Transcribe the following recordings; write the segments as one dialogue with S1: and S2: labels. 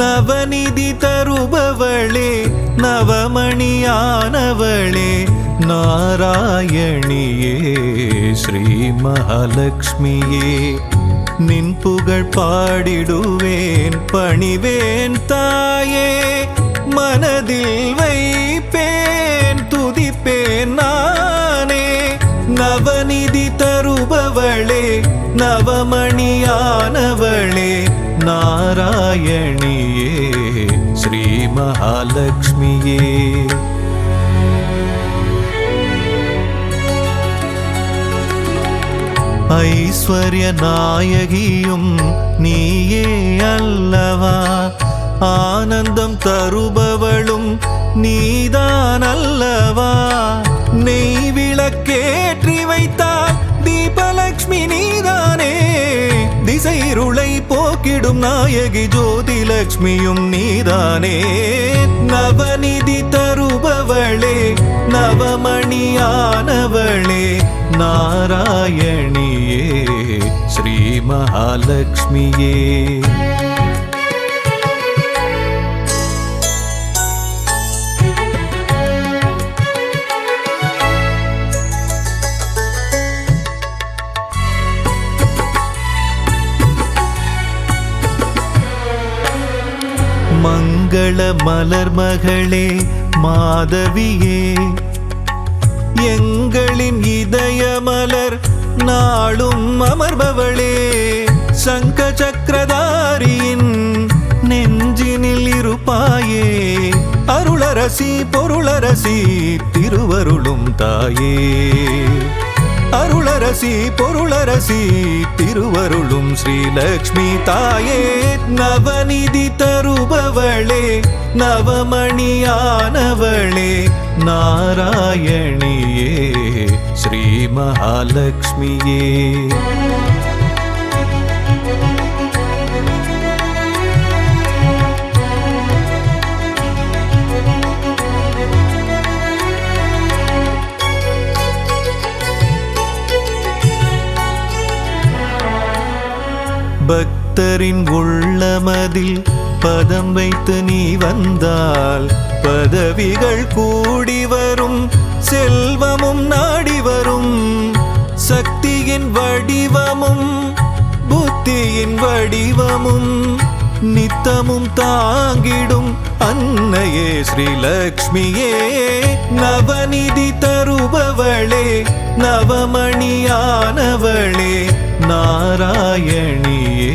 S1: நவநிதி தருபவளே நவமணியானவளே நாராயணியே ஸ்ரீ மகாலட்சுமியே நின் புகழ் பாடிடுவேன் பணிவேன் தாயே மனதில் வைப்பேன் துதிப்பேன் நானே நவநிதி தருபவளே நவமணியானவளே நாராயணியே ஸ்ரீ மகாலட்சுமியே ஐஸ்வர்ய நாயகியும் நீயே அல்லவா ஆனந்தம் தருபவளும் நீதான் அல்லவா நெய் விளக்கேற்றி வைத்தால் தீபலக்ஷ்மி நீதானே திசைருளை போக்கிடும் நாயகி ஜோதிலக்ஷ்மியும் நீதானே நவநிதி தருபவளே நவமணியானவளே நாராயணியே ஸ்ரீ மகாலட்சுமியே மங்கள மலர் மகளே மாதவியே எங்களின் இதய மலர் நாளும் அமர்பவளே சங்க சக்கரதாரியின் நெஞ்சினில் இருப்பாயே அருளரசி பொருளரசி திருவருளும் தாயே அருளரசி பொருளரசி திருவருளும் ஸ்ரீலக்ஷ்மி தாயே நவநிதி தருபவளே நவமணியானவளே நாராயணியே ஸ்ரீ மகாலட்சுமியே பக்தரின் உள்ளமதில் பதம் வைத்து நீ வந்தால் பதவிகள் கூடி வரும் செல்வமும் நாடி வரும் சக்தியின் வடிவமும் புத்தியின் வடிவமும் நித்தமும் தாங்கிடும் அன்னையே ஸ்ரீலக்ஷ்மியே நவநிதி தருபவளே நவமணியானவளே நாராயணியே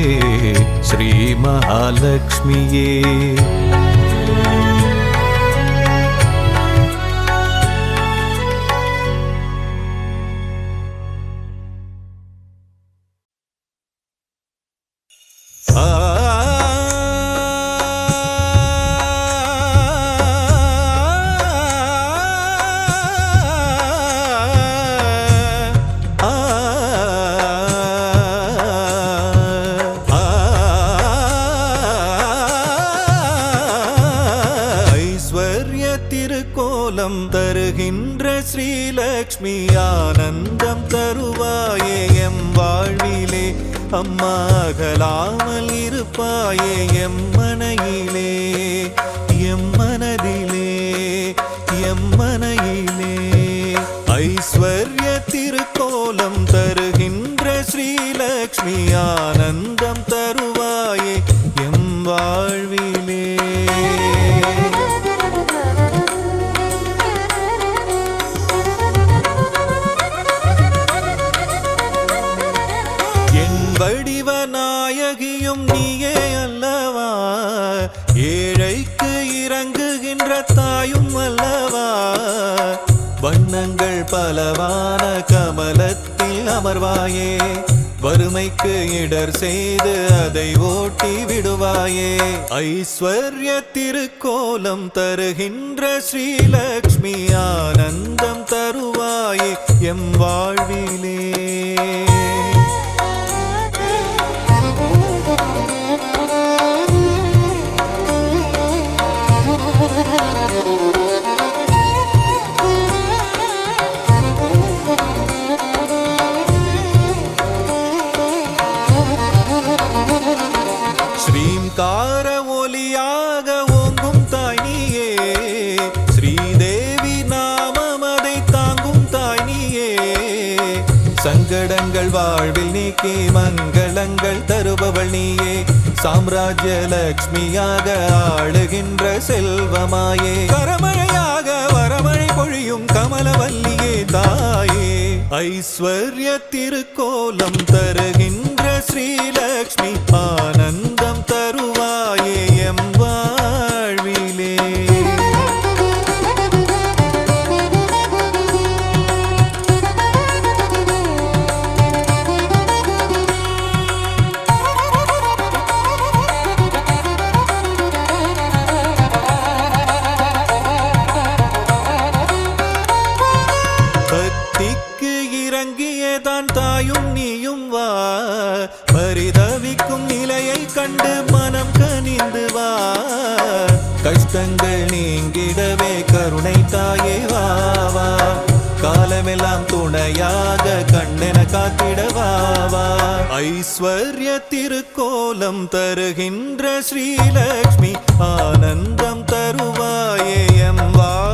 S1: ஸ்ரீ மகாலட்சுமியே திருக்கோலம் தருகின்ற ஸ்ரீலக்ஷ்மி ஆனந்தம் தருவாயே எம் வாழ்விலே அம்மா அகலாமல் இருப்பாயே எம் மனையிலே எம் மனதிலே எம் மனையிலே ஐஸ்வர்ய திருக்கோலம் தருகின்ற ஸ்ரீலக்ஷ்மி ஆனந்தம் தருவாயே எம் வாழ்விலே வடிவநாயகியும் நீயே அல்லவா ஏழைக்கு இறங்குகின்ற தாயும் அல்லவா வண்ணங்கள் பலவான கமலத்தில் அமர்வாயே வறுமைக்கு இடர் செய்து அதை ஓட்டி விடுவாயே ஐஸ்வர்ய திருக்கோலம் தருகின்ற ஸ்ரீலக்ஷ்மி ஆனந்தம் தருவாயே எம் வாழ்விலே ஓங்கார ஒலியாக ஓங்கும் தாய் நீயே, ஸ்ரீதேவி நாமம் அதை தாங்கும் தாய் நீயே. சங்கடங்கள் வாழ்வில் நீக்கி மங்களங்கள் தருபவள் நீயே, சாம்ராஜ்ய லக்ஷ்மியாக ஆளுகின்ற செல்வமாயே. கரமழையாக வரமழை பொழியும் கமலவல்லியே தாயே, ஐஸ்வர்ய திருக்கோலம் தருகின்ற ஸ்ரீலக்ஷ்மி, ஆனந்தம் தருவாயே எம் வாழ்விலே. இறங்கியதான் தாயும் நீயும் வா, பரிதவிக்கும் நிலையை கண்டு மனம் கனிந்து வா. கஷ்டங்கள் நீங்கிடவே கருணை தாயே வா வா, காலமெல்லாம் துணையாக கண்ணென காத்திடவா வா. ஐஸ்வர்ய திருக்கோலம் தருகின்ற ஸ்ரீலக்ஷ்மி, ஆனந்தம் தருவாயே எம் வாழ்விலே.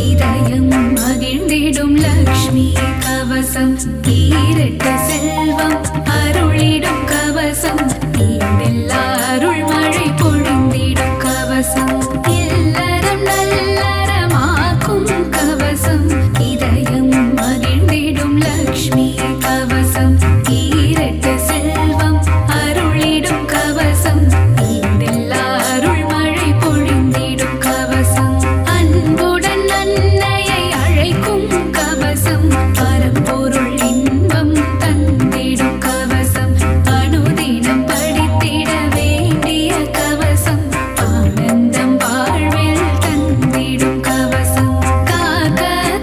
S1: இதயம் மகிழ்ந்திடும் லக்ஷ்மி கவசம், ஈரட்ட செல்வம் அருளிடும் கவசம், ஈடெல்லா அருள் மழை பொழிந்திடும் கவசம். இல்லறம் நல்லறமாக்கும் கவசம், இதயம் மகிழ்ந்திடும் லக்ஷ்மி கவசம், ஈரட்ட செல்வம் அருளிடும் கவசம், ஈடெல்லா அருள் மழை பொழிந்திடும் கவசம். அன்புடன் அன்னையை அழைக்கும் கவசம், பரம்பொருள் இன்பம் தந்திடும் கவசம், அனுதினம் படித்திட வேண்டிய கவசம், ஆனந்தம் வாழ்வில் தந்திடும் கவசம். காக்க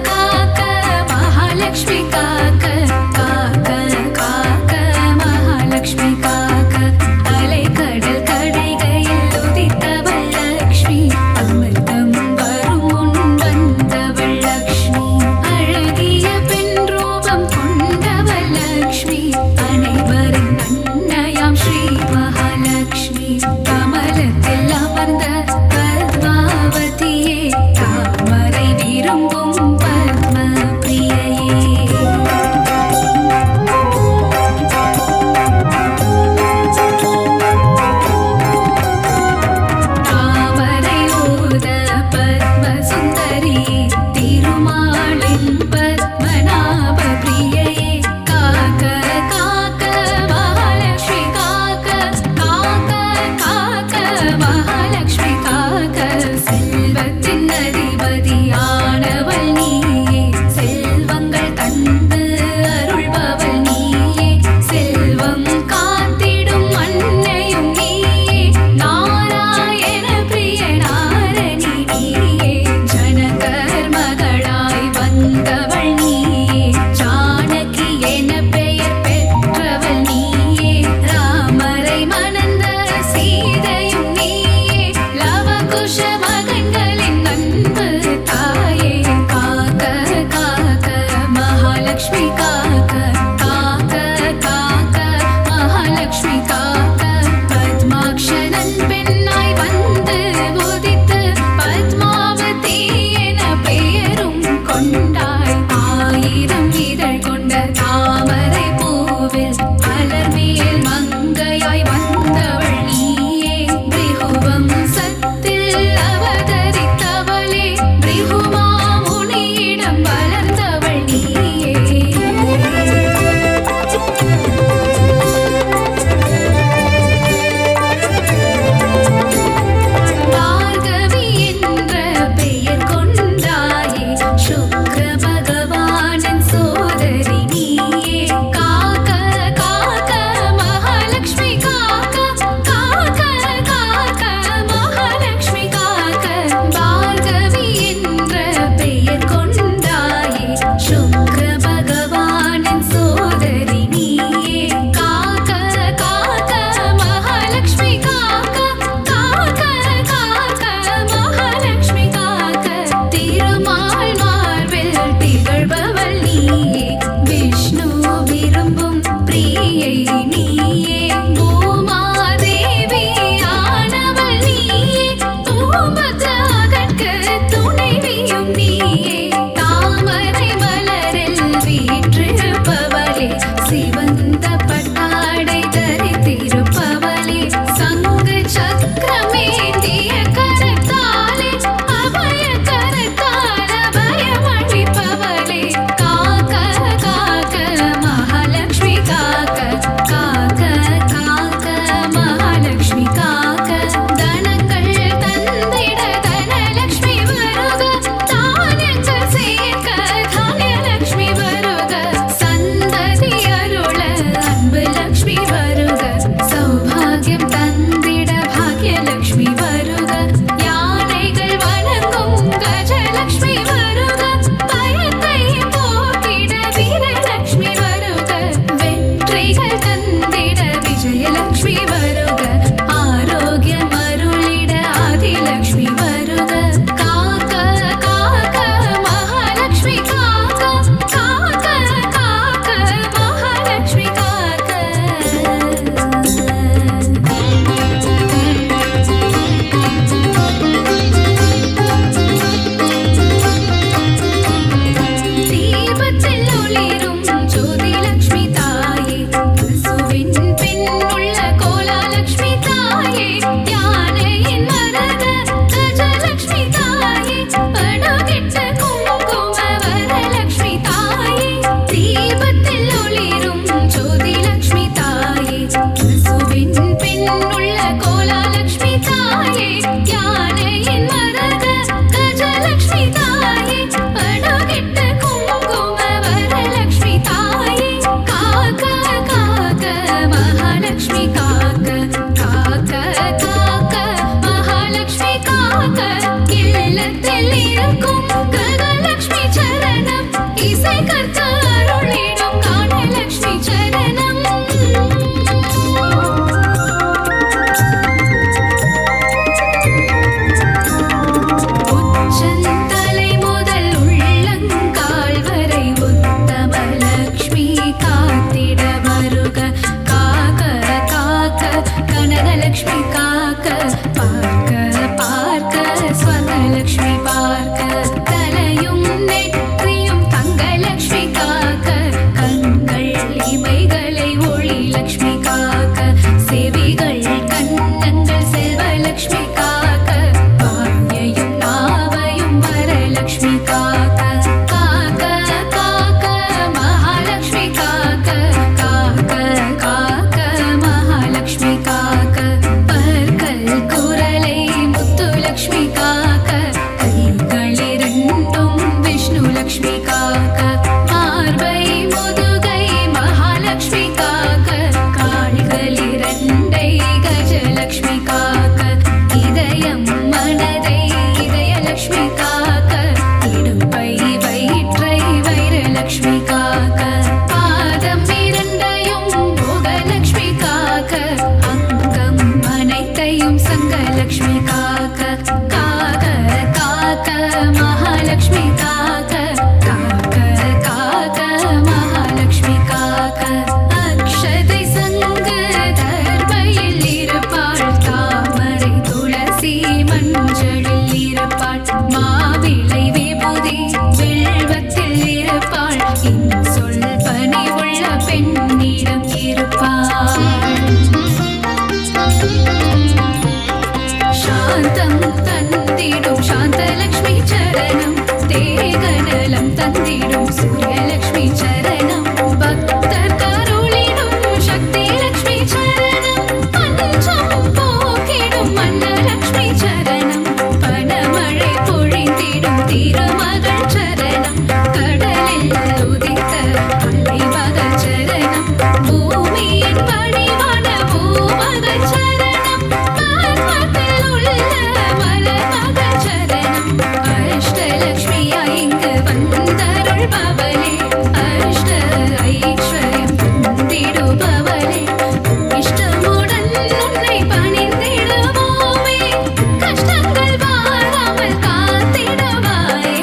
S1: காக்க மகாலட்சுமி காக்க, காக்க காக்க மகாலட்சுமி காக்க, அலைக்கடல் கடைகையில் உதித்தவள் லக்ஷ்மி, அமிர்தம் வரும் முன் வந்தவள் லக்ஷ்மி, அழகிய பெண் ரூபம் கொண்டவள் லக்ஷ்மி, அனைவரின் அன்னையாம் ஸ்ரீ மகாலட்சுமி, கமலத்தில் அமர்ந்த பத்மாவதியே, தாமரை விரும்பும் பத்ம பிரியையே. தாமரை ஊத பத்ம சுந்தரியே, திருமாலின் பத்மநாப பிரியையே, காக்க காக்க மகாலட்சுமி காக்க, காக்க காக்க மகாலட்சுமி காக்க, செல்வத்தின் அதிபதியானவள் நீயே, செல்வங்கள் தந்து அருள்பவள் நீயே, செல்வம் காத்திடும் அன்னையும் நீயே, நாராயண பிரிய நாரணி நீயே, ஜனகர் மகளாய் வந்தவள் நீயே, ஜானகி என பெயர் பெற்றவள் நீயே, ராமரை மணந்த சீதையும் நீயே, லவகுஷ மகன்களின் அன்பு தாயே, காக்க காக்க மகாலட்சுமி காக்க, காக்க காக்க மகாலட்சுமி காக்க, பத்மாக்ஷரன் பெண்ணாய் வந்து உதித்து பத்மாவதி என பெயரும் கொண்டாய், ஆயிரம் இதழ் கொண்ட தாமரை பூவில் அலர்மேல் மங்கையாய் வந்தவள் நீயே, பிருகுவம் சத்தில் அவதரித்தவளே, பிருகுமா முனியிடம் வளர்ந்தவள் நீயே. பசுவின் பின்னுள்ள கோலாலட்சுமி தாயே, யானையின் மரக கஜலட்சுமி தாயே, படுகிட்ட குங்கும வரலட்சுமி தாயே, காக்க காக்க மகாலட்சுமி காக்க, காக்க காக்க மகாலட்சுமி காக்க, இல்லத்தில் இருக்கும் கஜலட்சுமி சரணம், இசை கற்க அருளிடும் காணலட்சுமி சரணம். உச்சந்தலை முதல் உள்ளங்கால் வரை உத்தமலட்சுமி காத்திட வருக, காக்க காக்க கனகலட்சுமி காக்க, பார்க்க பார்க்க ஸ்வர்ணலட்சுமி பார்க்க, தலையும் நெற்றியும் தங்கலட்சுமி காக்க, கண்கள் இமைகளை ஒளி லட்சுமி காக்க, செவிகள் கன்னங்கள் செல்வலட்சுமி காக்க, வாயையும் நாவையும் வரலட்சுமி காக்க, காக்க காக்க மகாலட்சுமி காக்க, காக்க காக்க மகாலட்சுமி காக்க, பற்கள் குரலை முத்துலட்சுமி காக்க, கைகளிரண்டும் விஷ்ணு லட்சுமி காக்க, மார்பை முதுகை மகாலட்சுமி காக்க, கால்களிரண்டை கஜலட்சுமி காக்க, இதயம் மனதை இதயலட்சுமி காக்க, இடுப்பை வயிற்றை வைரலட்சுமி காக்க, பாதம் இரண்டையும் போகலட்சுமி காக்க, அங்கம் அனைத்தையும் சங்கலட்சுமி காக்க, காக்க காக்க மகாலட்சுமி காக்க, காக்க காக்க மகாலட்சுமி காக்க, அக்ஷதை சங்கு தர்பையில் இருப்பாள், தாமரை துளசி மஞ்சளில் இருப்பாள், மாவிளை விபூதி வில்வத்தில் இருப்பாள், இன்சொல் பணிவுள்ள பெண்ணிடம் இருப்பாள். சாந்தம் தந்திடும் சாந்தலட்சுமி சரணம், தேகநலம் தந்திடும் சூரியலட்சுமி சரணம், பக்தர் கருளிடும் சக்தி லட்சுமி சரணம், பஞ்சம் போக்கிடும் மன்னலட்சுமி சரணம், பணமழை பொழிந்திடும் திருமகள் சரணம், கடலில் உதித்த அலைமகள் சரணம், பூமியின் பணிவான பூமகள் சரணம், பத்மத்தில் உள்ள மலர்மகள் சரணம், அஷ்டலட்சுமியா இங்கு வந்தருள்பவளே, அஷ்ட ஐஸ்வர்யம் தந்திடுபவளே, இஷ்டமுடன் உன்னை பணிந்திடுவோமே, கஷ்டங்கள் வாராமல் காத்திடுவாயே.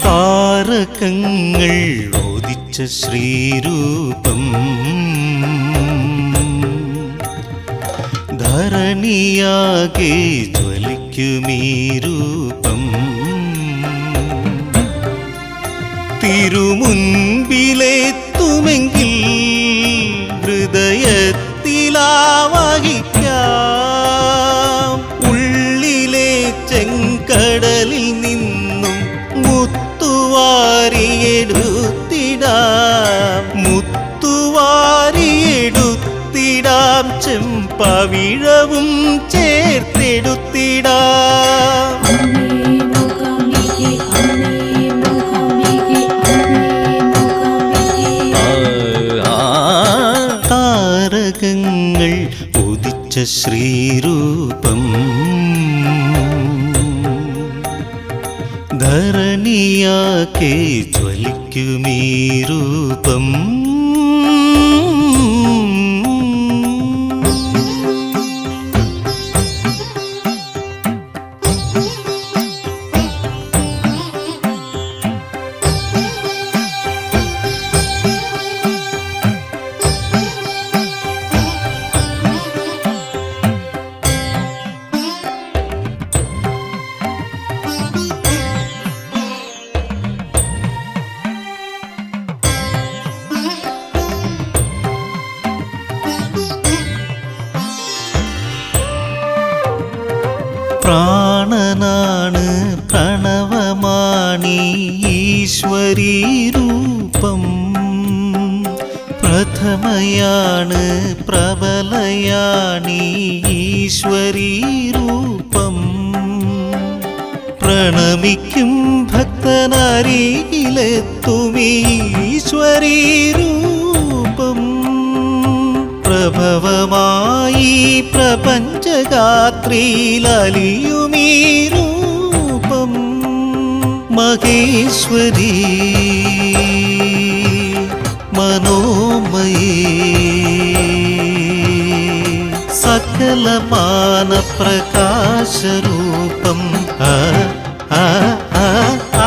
S2: താരകങ്ങൾ ഓദിച്ച ശ്രീരൂപം ധരണിയാകെ ജ്വലിക്കുമീ രൂപം തിരുമുൻപിലെത്തുമെങ്കിൽ ഹൃദയത്തിലാവഹിക്കാം ഉള്ളിലെ ചെങ്കടലിൽ നിന്നും മുത്തുവാരിയെടുത്തിടാം ചെമ്പവിഴവും ചേർത്തെടുത്തിടാം. താരകങ്ങൾ ഉദിച്ച ശ്രീരൂപം ധരണിയാകെ ജ്വലിക്കുമീ രൂപം. പ്രാണനാണ് പ്രണവമാണി ഈശ്വരീ രൂപം. പ്രഥമയാണ് പ്രബലയാണി ഈശ്വരീ രൂപം. പ്രണമിക്കും ഭക്തനരികിലെത്തുമീ ഈശ്വരീ രൂപം. പ്രഭവമായി പ്രപഞ്ചഗാത്രിയിലലിയുമീ രൂപം. മഹേശ്വരീ മനോമയേ സകലമാന പ്രകാശരൂപം. ആ ആ ആ ആ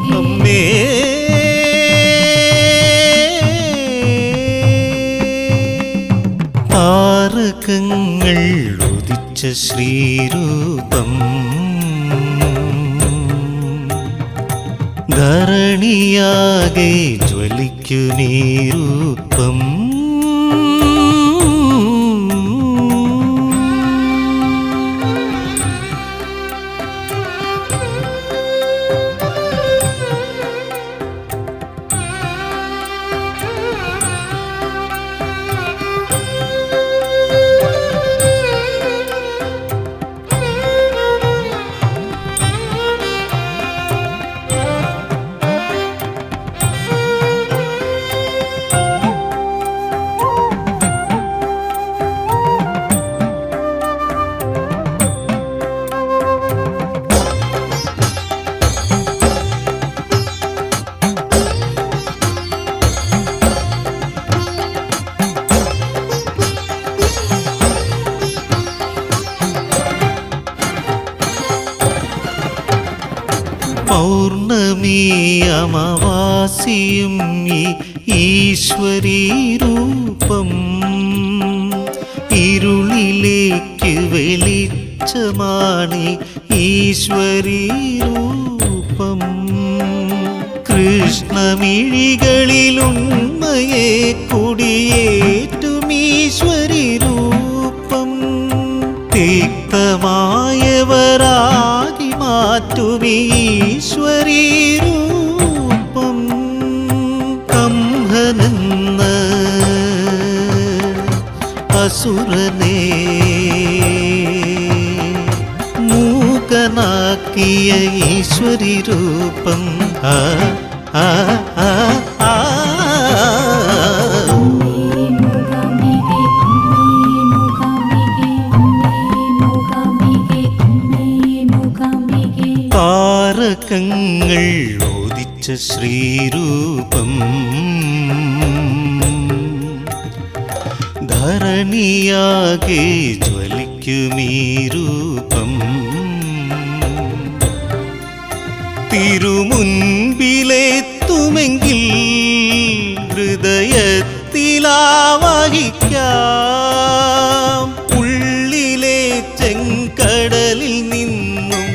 S2: അമ്മേ. താരകങ്ങൾ ഉദിച്ച ശ്രീരൂപം. ധരണിയാകെ ജ്വലിക്കുമീ രൂപം. പൗർണമി അമാവാസിയും ഈ ഈശ്വരീ രൂപം. ഇരുളിലേക്ക് വെളിച്ചമാണ് ഈശ്വരീ രൂപം. കൃഷ്ണമിഴികളിലുണ്മയെ കുടിയേറ്റും ഈശ്വരീ രൂപം. തിക്തമായവരാകി മാറ്റുമീ ഈശ്വരീ രൂപം. കംഹനെന്ന അസുരനെ മൂകനാക്കിയ ഈശ്വരീ രൂപം. ആ ആ ആ ആ താരകങ്ങൾ ഉദിച്ച ശ്രീരൂപം. ധരണിയാകെ ജ്വലിക്കുമീ രൂപം. തിരുമുൻപിലെത്തുമെങ്കിൽ ഹൃദയത്തിലാവഹിക്കാം. ഉള്ളിലെ ചെങ്കടലിൽ നിന്നും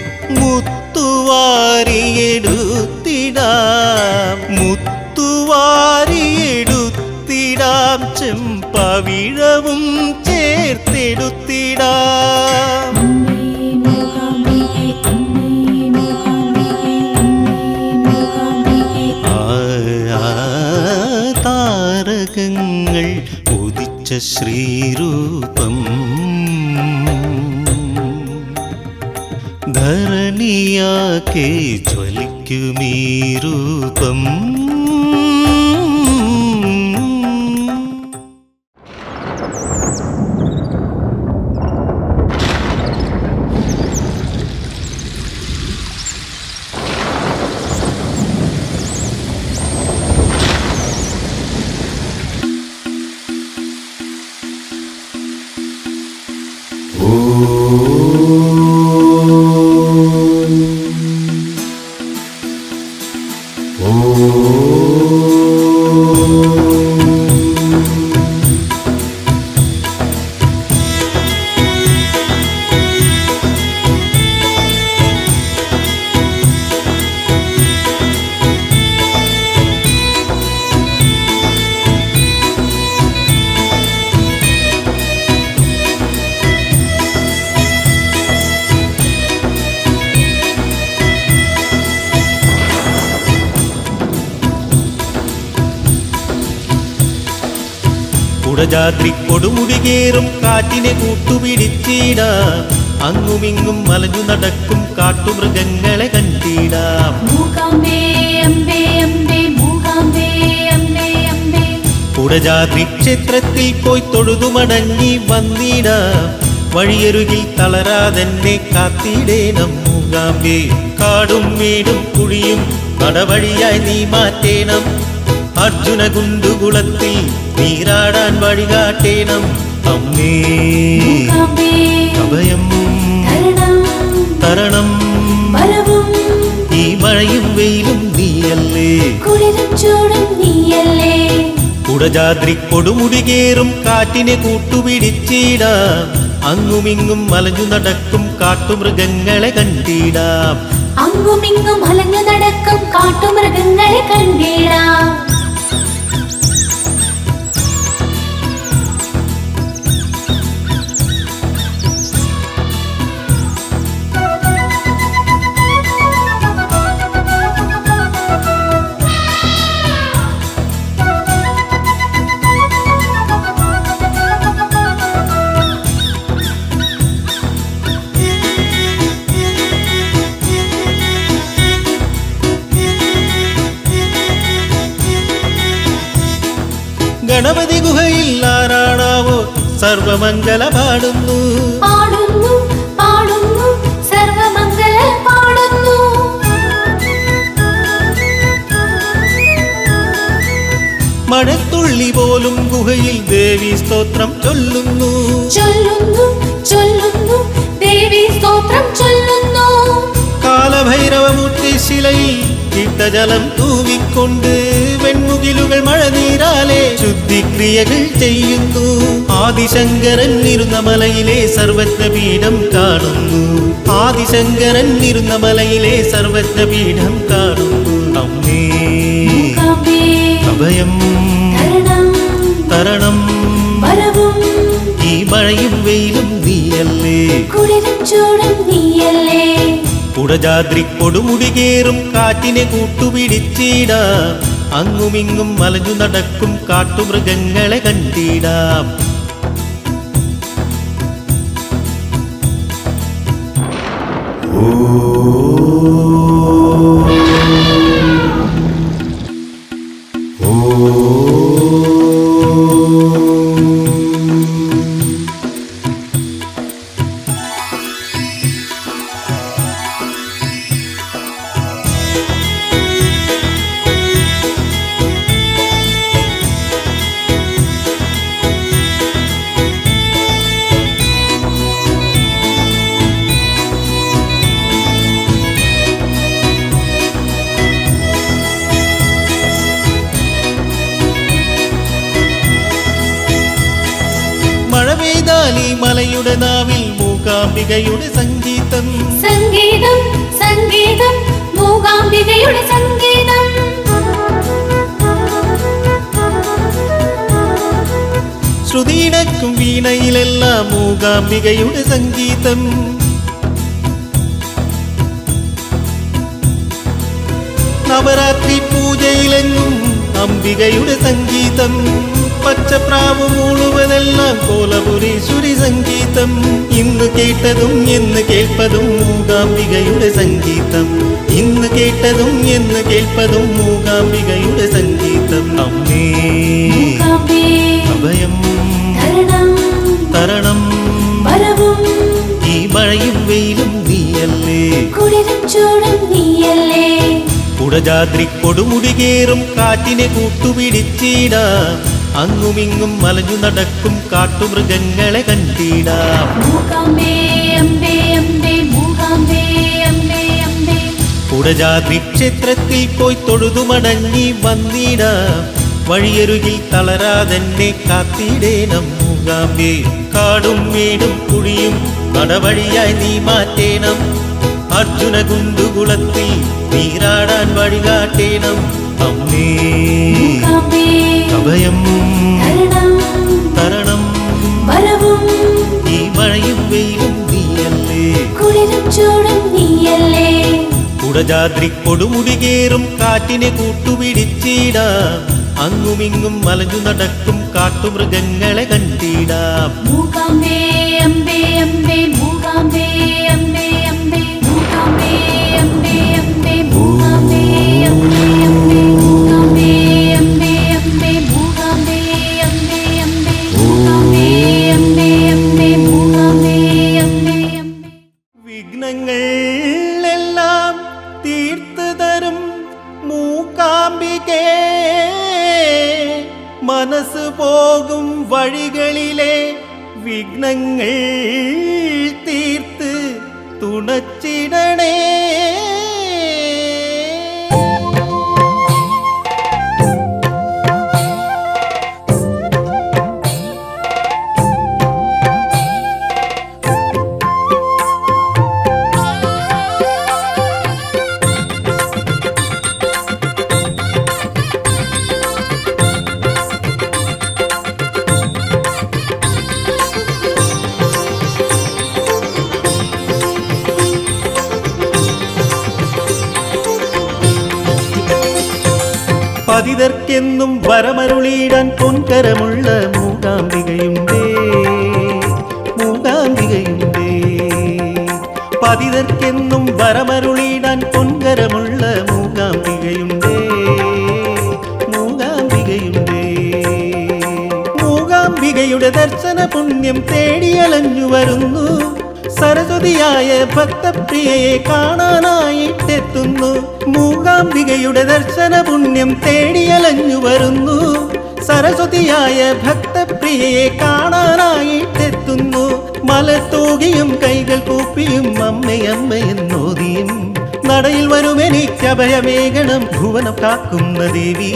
S2: മുത്തുവാരിയെടുത്തിടാം. മുത്തുവാരിയെടുത്തിടാം. ചെമ്പവിഴവും ചേർത്തെടുത്തിടാം. താരകങ്ങൾ ഉദിച്ച ശ്രീരൂപം. ധരണിയാകെ ജ്വലിക്കുമീ രൂപം. കുടജാദ്രി കൊടുമുടികേറും കാറ്റിനെ കൂട്ടുപിടിച്ചിടാം. അങ്ങുമിങ്ങും മലഞ്ഞു നടക്കും കാട്ടുമൃഗങ്ങളെ കണ്ടിടാം.
S1: മൂകാംബേ അംബേ അംബേ മൂകാംബേ അംബേ അംബേ.
S2: കുടജാദ്രി ക്ഷേത്രത്തിൽ പോയി തൊഴുതു മടങ്ങി വന്നിടാം. വഴിയരുകിൽ തളരാതെന്നെ കാത്തിടേണം മൂകാംബേ. കാടും വീടും കുഴിയും നടവഴിയായി നീ മാറ്റേണം. അർജുന കുണ്ടുകുളത്തിൽ നീരാടാൻ വഴികാട്ടേണം അമ്മേ.
S1: മൂകാംബേ
S2: അഭയം തരണം
S1: വരവും
S2: ഈ മഴയും വെയിലും നീയല്ലേ.
S1: കുളിരും ചൂടും നീയല്ലേ.
S2: കുടജാദ്രി കൊടുമുടികേറും കാറ്റിനെ കൂട്ടുപിടിച്ചിടാം. അങ്ങുമിങ്ങും മലഞ്ഞു നടക്കും കാട്ടുമൃഗങ്ങളെ കണ്ടിടാം.
S1: അങ്ങുമിങ്ങും അലഞ്ഞു നടക്കും കാട്ടുമൃഗങ്ങളെ കണ്ടിടാം.
S2: ഗണപതി ഗുഹയിൽ ആരാണാവോ സർവമംഗല പാടുന്നു.
S1: പാടുന്നു പാടുന്നു സർവമംഗല പാടുന്നു.
S2: മഴത്തുള്ളി പോലും ഗുഹയിൽ ദേവി സ്തോത്രം ചൊല്ലുന്നു.
S1: ചൊല്ലുന്നു ചൊല്ലുന്നു ദേവി സ്തോത്രം ചൊല്ലുന്നു.
S2: കാലഭൈരവമൂർത്തി ശിലയിൽ ഇട്ടജലം തൂവിക്കൊണ്ട് വെൺമുകിലുകൾ മഴനീരാലെ ശുദ്ധിക്രിയകൾ ചെയ്യുന്നു. ആദിശങ്കരൻ ഇരുന്ന മലയിലെ സർവജ്ഞപീഠം കാണുന്നു. ആദിശങ്കരൻ ഇരുന്ന മലയിലെ സർവജ്ഞപീഠം കാണുന്നു അമ്മേ.
S1: മൂകാംബേ
S2: അഭയം തരണം
S1: വരവും
S2: ഈ മഴയും വെയിലും നീയല്ലേ.
S1: കുളിരും ചൂടും നീയല്ലേ.
S2: കുടജാദ്രി കൊടുമുടികേറും കാറ്റിനെ കൂട്ടുപിടിച്ചിടാം. അങ്ങുമിങ്ങും മലഞ്ഞു നടക്കും കാട്ടുമൃഗങ്ങളെ കണ്ടിടാം. മഴ പെയ്താലി മലയുടെ നാവിൽ മൂകാംബികയുടെ സംഗീതം.
S1: സംഗീതം സംഗീതം മൂകാംബികയുടെ സംഗീതം.
S2: ശ്രുതിയിടക്കും വീണയിലെല്ലാം മൂകാംബികയുടെ സംഗീതം. നവരാത്രി പൂജയിലെങ്ങും അംബികയുടെ സംഗീതം. പച്ചപ്രാവ് മൂളുവതെല്ലാം കോലപുരീശ്വരി സംഗീതം. ഇന്ന് കേട്ടതും എന്ന് കേൾപ്പതും മൂകാംബികയുടെ സംഗീതം. ഇന്ന് കേട്ടതും എന്ന് കേൾപ്പതും മൂകാംബികയുടെ സംഗീതം അമ്മേ.
S1: മൂകാംബേ
S2: അഭയം തരണം
S1: വരവും
S2: ഈ മഴയും വെയിലും നീയല്ലേ.
S1: കുളിരും ചൂടും നീയല്ലേ.
S2: കുടജാദ്രി കൊടുമുടികേറും കാറ്റിനെ കൂട്ടുപിടിച്ചിടാം. അങ്ങുമിങ്ങും മലഞ്ഞു നടക്കും കാട്ടുമൃഗങ്ങളെ കണ്ടിടാം.
S1: മൂകാംബേ അംബേ അംബേ മൂകാംബേ അംബേ അംബേ.
S2: കുടജാദ്രി ക്ഷേത്രത്തിൽ പോയി തൊഴുതു മടങ്ങി വന്നിടാം. വഴിയരുകിൽ തളരാതെന്നെ കാത്തിടേണം മൂകാംബേ. കാടും വീടും കുഴിയും നടവഴിയായി നീ മാറ്റേണം. അർജുന കുണ്ടുകുളത്തിൽ നീരാടാൻ വഴികാട്ടേണം അമ്മേ.
S1: മൂകാംബേ
S2: അഭയം തരണം
S1: വരവും
S2: ഈ മഴയും വെയിലും നീയല്ലേ.
S1: കുളിരും ചൂടും നീയല്ലേ.
S2: കുടജാദ്രി കൊടുമുടികേറും കാറ്റിനെ കൂട്ടുപിടിച്ചിടാം. അങ്ങുമിങ്ങും മലഞ്ഞു നടക്കും കാട്ടുമൃഗങ്ങളെ കണ്ടിടാം.
S1: മൂകാംബേ അംബേ അംബേ മൂകാംബേ അംബേ അംബേ മൂകാംബേ അംബേ അംബേ മൂകാംബേ അംബേ അംബേ മൂകാംബേ അംബേ അംബേ മൂകാംബേ അംബേ അംബേ മൂകാംബേ അംബേ അംബേ മൂകാംബേ അംബേ അംബേ.
S2: വിഘ്നങ്ങൾ എല്ലാം തീർത്തു തരും മൂകാംബികേ, മനസ്സ് പോകും വഴികളിലെ വിഘ്നങ്ങൾ തീർത്ത് തുണച്ചിടണേ. പതിതർക്കെന്നും വരമരുളിയിടാൻ പൊൻകരമുള്ള മൂകാംബികയുണ്ടേ, മൂകാംബികയുണ്ടേ. പതിതർക്കെന്നും വരമരുളിയിടാൻ പൊൻകരമുള്ള മൂകാംബികയുണ്ടേ, മൂകാംബികയുണ്ടേ. മൂകാംബികയുടെ ദർശന പുണ്യം തേടിയലഞ്ഞു വരുന്നു, സരസ്വതിയായ ഭക്തപ്രിയയെ കാണാനായിട്ടെത്തുന്നു. മൂകാംബികയുടെ ദർശന പുണ്യം തേടിയലഞ്ഞു വരുന്നു, സരസ്വതിയായ ഭക്തപ്രിയയെ കാണാനായിട്ടെത്തുന്നു. മലത്തൂകിയും കൈകൾ കൂപ്പിയും അമ്മയമ്മയെന്നോതിയും നടയിൽ വരുമെനിക്കഭയമേകണം ഭുവനം കാക്കുന്ന ദേവി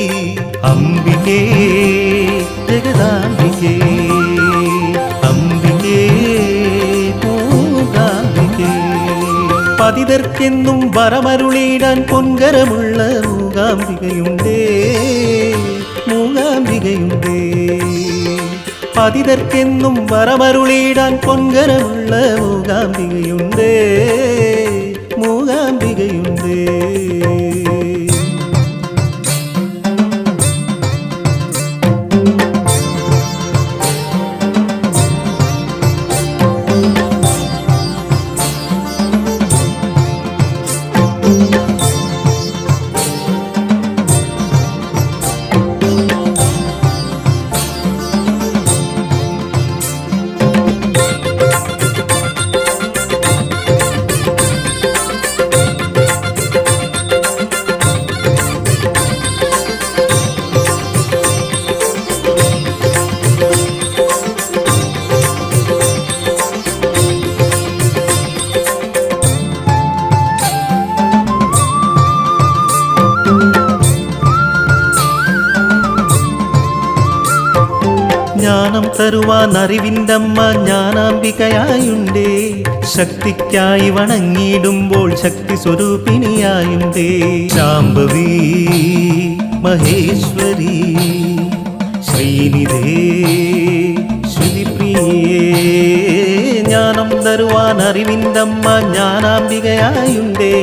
S2: അംബികേ, ജഗദാംബികേ, അംബികേ, മൂകാംബികേ. പതിതർക്കെന്നും വരമരുളിയിടാൻ പൊൻകരമുള്ള മൂകാംബികയുണ്ടേ, മൂകാംബികയുണ്ടേ. പതിതർക്കെന്നും വരമരുളിയിടാൻ പൊൻകരമുള്ള മൂകാംബികയുണ്ടേ, മൂകാംബികയുണ്ടേ. ജ്ഞാനം തരുവാൻ അറിവിൻ്റമ്മ ജ്ഞാനാംബികയായുണ്ടേ, ശക്തിക്കായി വണങ്ങിയിടുമ്പോൾ ശക്തി സ്വരൂപിണിയായുണ്ടേ. ശാംഭവി മഹേശ്വരി ശ്രീനിധേ ശ്രുതിപ്രിയേ, ജ്ഞാനം തരുവാൻ അറിവിൻ്റമ്മ ജ്ഞാനാംബികയായുണ്ടേ,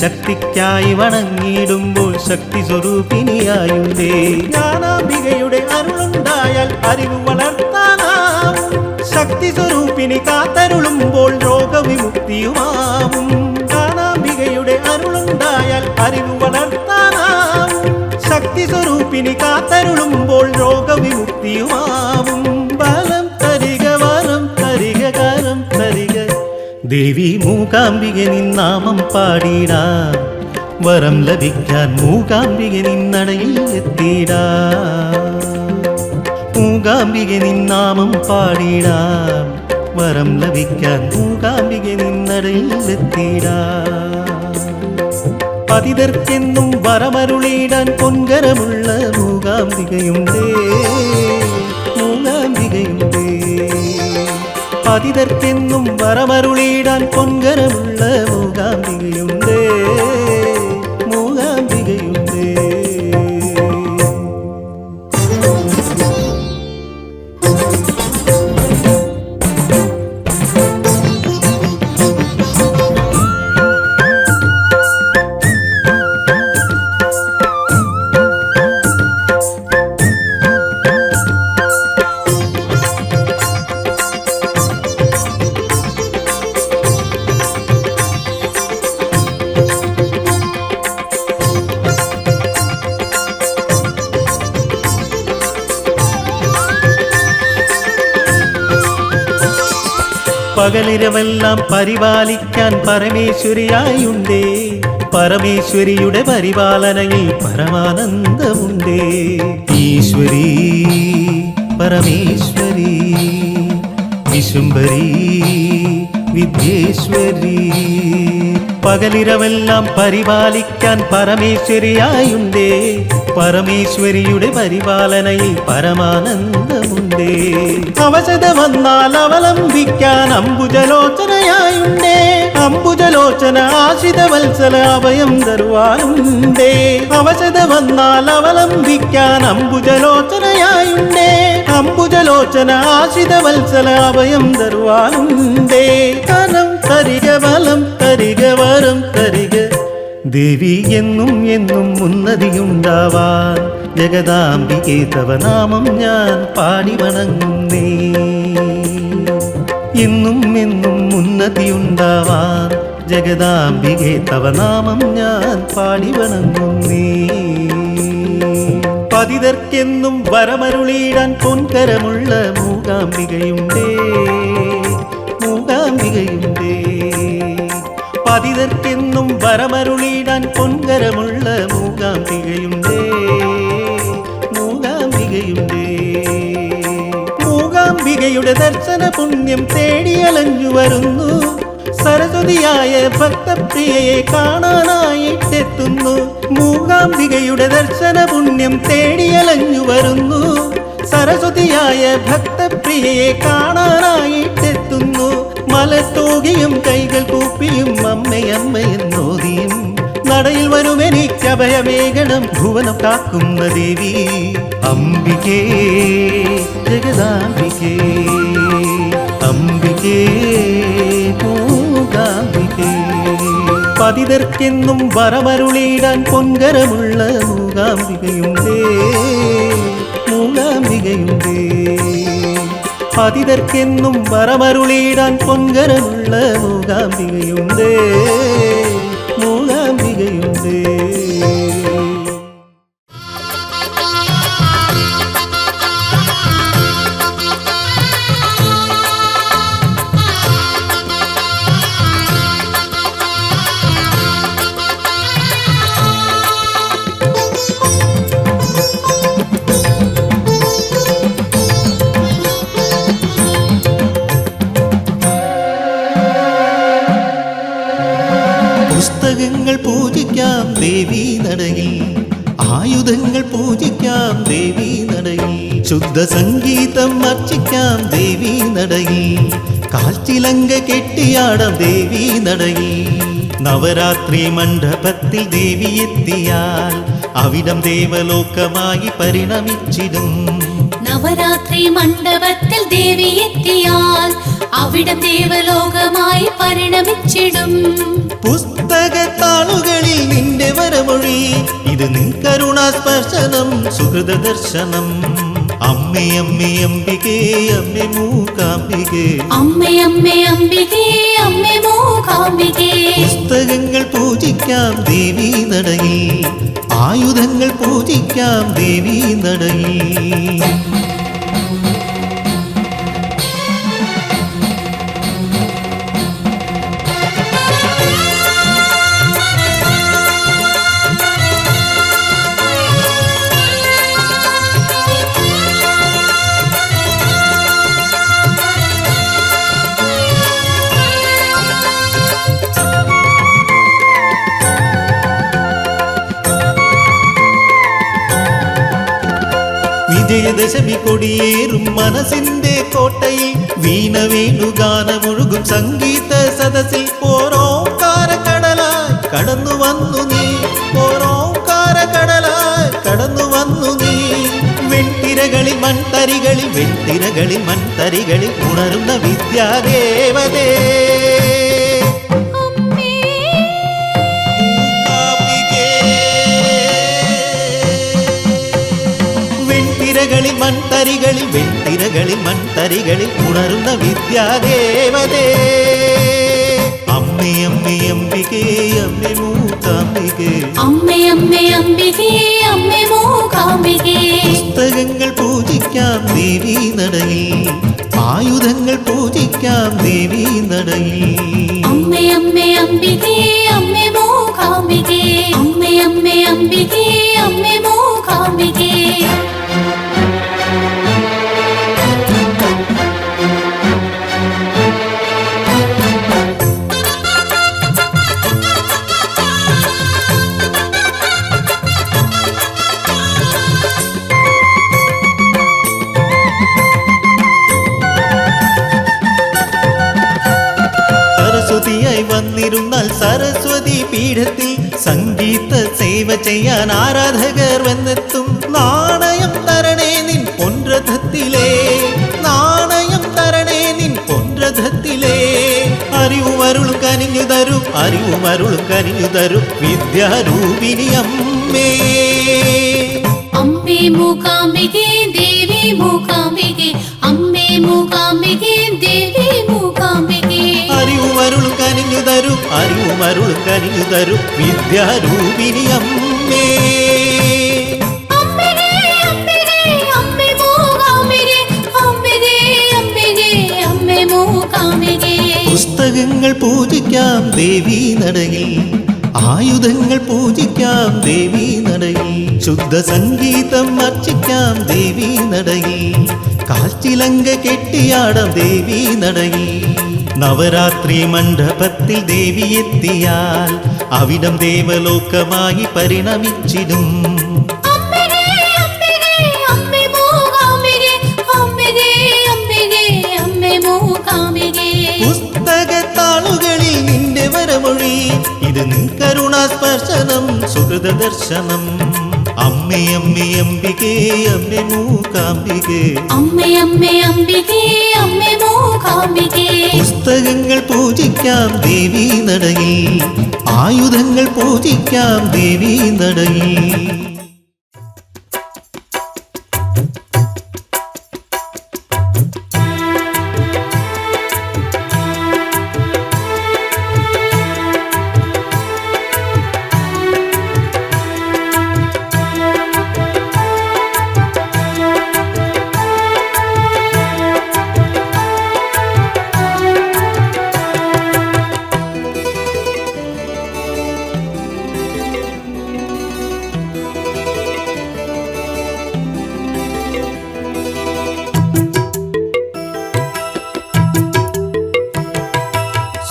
S2: ശക്തിക്കായി വണങ്ങിയിടുമ്പോൾ ശക്തി സ്വരൂപിണിയായുണ്ടേ. ജ്ഞാനാംബികയുടെ അരുളുണ്ടായാൽ അറിവ് വളർത്താനാവും, ശക്തി സ്വരൂപിണി കാത്തരുളുമ്പോൾ രോഗവിമുക്തിയുമാവും. ജ്ഞാനാംബികയുടെ അരുളുണ്ടായാൽ അറിവ് വളർത്താനാവും, ശക്തി സ്വരൂപിണി കാത്തരുളുമ്പോൾ രോഗവിമുക്തിയുമാവും. ബലം തരിക, വരം തരിക, കരം തരിക ദേവി മൂകാംബിക നിന്നാമം പാടിടാം, വരം ലഭിക്കാൻ മൂകാംബിക നിന്നടയിൽ എത്തിടാം. മൂകാംബിക നിന്നാമം പാടിടാം, വരം ലഭിക്കാൻ മൂകാംബിക നിന്നടയിൽ എത്തിടാം. പതിതർക്കെന്നും വരമരുളിയിടാൻ പൊൻകരമുള്ള മൂകാംബികയുണ്ടേ, മൂകാംബികയുണ്ടേ. പതിതർക്കെന്നും വരമരുളിയിടാൻ പൊൻകരമുള്ള മൂകാംബികയുണ്ടേ, മൂകാംബികയുണ്ടേ. പകലിരമെല്ലാം പരിപാലിക്കാൻ പരമേശ്വരിയായുണ്ടേ. പരമേശ്വരിയുടെ പരിപാലനയിൽ പരമാനന്ദമുണ്ടേ. ഈശ്വരി പരമേശ്വരി വിശുംഭരി വിദ്യേശ്വരി. പകലിരമെല്ലാം പരിപാലിക്കാൻ പരമേശ്വരിയായുണ്ടേ. പരമേശ്വരിയുടെ പരിപാലനയിൽ പരമാനന്ദമുണ്ടേ. അവശത വന്നാൽ അവലംബിക്കാൻ അംബുജലോചനയായുണ്ടേ. അംബുജലോചന ആശ്രിത വത്സല അഭയം തരുവാനുണ്ടേ. അവശത വന്നാൽ അവലംബിക്കാൻ അംബുജലോചനയായുണ്ടേ. അംബുജലോചന ആശ്രിത വത്സല അഭയം തരുവാനുണ്ടേ. കനം തരിക ബലം തരിക വരം തരിക ദേവി എന്നും എന്നും ഉന്നതിയുണ്ടാവാൻ. ജഗദാംബികേ തവ നാമം ഞാൻ പാടി വണങ്ങുന്നേ. എന്നും എന്നും ഉന്നതിയുണ്ടാവാൻ ജഗദാംബികേ തവ നാമം ഞാൻ പാടി വണങ്ങുന്നേ. പതിതർക്കെന്നും വരമരുളിയിടാൻ പൊൻകരമുള്ള മൂകാംബികയുണ്ടേ. മൂകാംബികയുണ്ടേ. പതിതർക്കെന്നും വരമരുളിയിടാൻ പൊൻകരമുള്ള മൂകാംബികയുണ്ടേ. മൂകാംബികയുണ്ടേ. മൂകാംബികയുടെ ദർശന പുണ്യം തേടിയലഞ്ഞു വരുന്നു. സരസ്വതിയായ ഭക്തപ്രിയയെ കാണാനായിട്ടെത്തുന്നു. മൂകാംബികയുടെ ദർശന പുണ്യം തേടിയലഞ്ഞു വരുന്നു. സരസ്വതിയായ ഭക്തപ്രിയയെ കാണാനായിട്ടെത്തുന്നു. മലത്തൂകിയും കൈകൾ കൂപ്പിയും അമ്മയമ്മയെന്നോതിയും നടയിൽ വരുമെനിക്കഭയമേകണം ഭുവനം കാക്കുന്ന ദേവി. അംബികേ ജഗദാംബികേ അംബികേ മൂകാംബികേ. പതിതർക്കെന്നും വരമരുളിയിടാൻ പൊൻകരമുള്ള മൂകാംബികയുണ്ടേ. മൂകാംബികയുണ്ടേ. പതിതർക്കെന്നും വരമരുളിയിടാൻ പൊൻകരമുള്ള മൂകാംബികയുണ്ടേ. മൂകാംബികയുണ്ടേ. പുസ്തകങ്ങൾ പൂജിക്കാം ദേവീ നടയിൽ. ആയുധങ്ങൾ പൂജിക്കാം ദേവീ നടയിൽ. ശുദ്ധ സംഗീതം അർച്ചിക്കാം ദേവീ നടയിൽ. കാൽച്ചിലങ്ക കെട്ടിയാടാം ദേവീ നടയിൽ. നവരാത്രി മണ്ഡപത്തിൽ ദേവി എത്തിയാൽ അവിടം ദേവലോകമായി പരിണമിച്ചിടും.
S1: നവരാത്രി മണ്ഡപത്തിൽ ദേവി എത്തിയാൽ അവിടം ദേവലോകമായി പരിണമിച്ചിടും.
S2: പുസ്തകത്താളുകളിൽ നിന്റെ വരമൊഴി ഇത് നിൻ കരുണാസ്പർശനം സുഹൃത ദർശനം. അമ്മേ അമ്മേ അംബികേ അമ്മേ മൂകാംബികേ.
S1: അമ്മേ അമ്മേ അംബികേ അമ്മേ മൂകാംബികേ.
S2: പുസ്തകങ്ങൾ പൂജിക്കാം ദേവീ നടയിൽ. ആയുധങ്ങൾ പൂജിക്കാം ദേവീ നടയിൽ. വിജയദശമി കൊടിയേറും മനസ്സിന്റെ കോട്ടയിൽ വീണ വേണുഗാനമൊഴുകും സംഗീത സദസ്സിൽ ഓരോക്കാര കടലായി കടന്നു വന്നു നീ. ഓരോക്കാരകടലായി കടന്നു വന്നു നീ. വെൺതിരകളിൽ മൺതരികളിൽ വെൺതിരകളിൽ മൺതരികളിൽ ഉണരുന്ന വിദ്യാദേവതേ. വെൺതിരകളിൽ മൺതരികളിൽ വെൺതിരകളിൽ മൺതരികളിൽ ഉണരുന്ന വിദ്യാദേവതേ. അമ്മേ അമ്മേ അംബികേ അമ്മേ മൂകാംബികേ
S1: അമ്മേ അമ്മേ അംബികേ അമ്മേ മൂകാംബികേ
S2: പുസ്തകങ്ങൾ പൂജിക്കാം ദേവീ നടയിൽ ആയുധങ്ങൾ പൂജിക്കാം ദേവീ നടയിൽ
S1: അമ്മേ അമ്മേ അംബികേ അമ്മേ മൂകാംബികേ അമ്മേ അമ്മേ അംബികേ അമ്മേ മൂകാംബികേ
S2: സരസ്വതിയായി വന്നിരുന്നാൽ സരസ്വതി പീഠത്തിൽ സംഗീത സേവ ചെയ്യാൻ ആരാധകർ വന്നെത്തും. നാണയം തരണേ നിൻ പൊൻരഥത്തിലേ, നാണയം തരണേ നിൻ പൊൻരഥത്തിലേ. അറിവുമരുളും കനിഞ്ഞു തരും, അറിവുമരുളും കനിഞ്ഞു തരും വിദ്യാരൂപിണി അമ്മേ.
S1: അമ്മേ മൂകാംബികേ ദേവി മൂകാംബികേ അമ്മേ മൂകാംബികേ ദേവി മൂകാംബികേ
S2: അറിവുമരുളും കനിഞ്ഞു തരും, അറിവുമരുളും കനിഞ്ഞു തരും വിദ്യാരൂപിണി അമ്മേ. പുസ്തകങ്ങൾ പൂജിക്കാം ദേവീ നടയിൽ, ആയുധങ്ങൾ പൂജിക്കാം ദേവീ നടയിൽ. ശുദ്ധ സംഗീതം അർച്ചിക്കാം ദേവീ നടയിൽ, കാൽച്ചിലങ്ക കെട്ടിയാടാം ദേവീ നടയിൽ. നവരാത്രി മണ്ഡപത്തിൽ ദേവി എത്തിയാൽ അവിടം ദേവലോകമായി പരിണമിച്ചിടും. പുസ്തകത്താളുകളിൽ നിന്റെ വരമൊഴി, ഇത് നിൻ കരുണാസ്പർശനം സുഹൃത ദർശനം. അമ്മേ അമ്മേ അംബികേ അമ്മേ മൂകാംബികേ
S1: അമ്മേ അമ്മേ അംബികേ അമ്മേ മൂകാംബികേ
S2: പുസ്തകങ്ങൾ പൂജിക്കാം ദേവീ നടയിൽ, ആയുധങ്ങൾ പൂജിക്കാം ദേവീ നടയിൽ.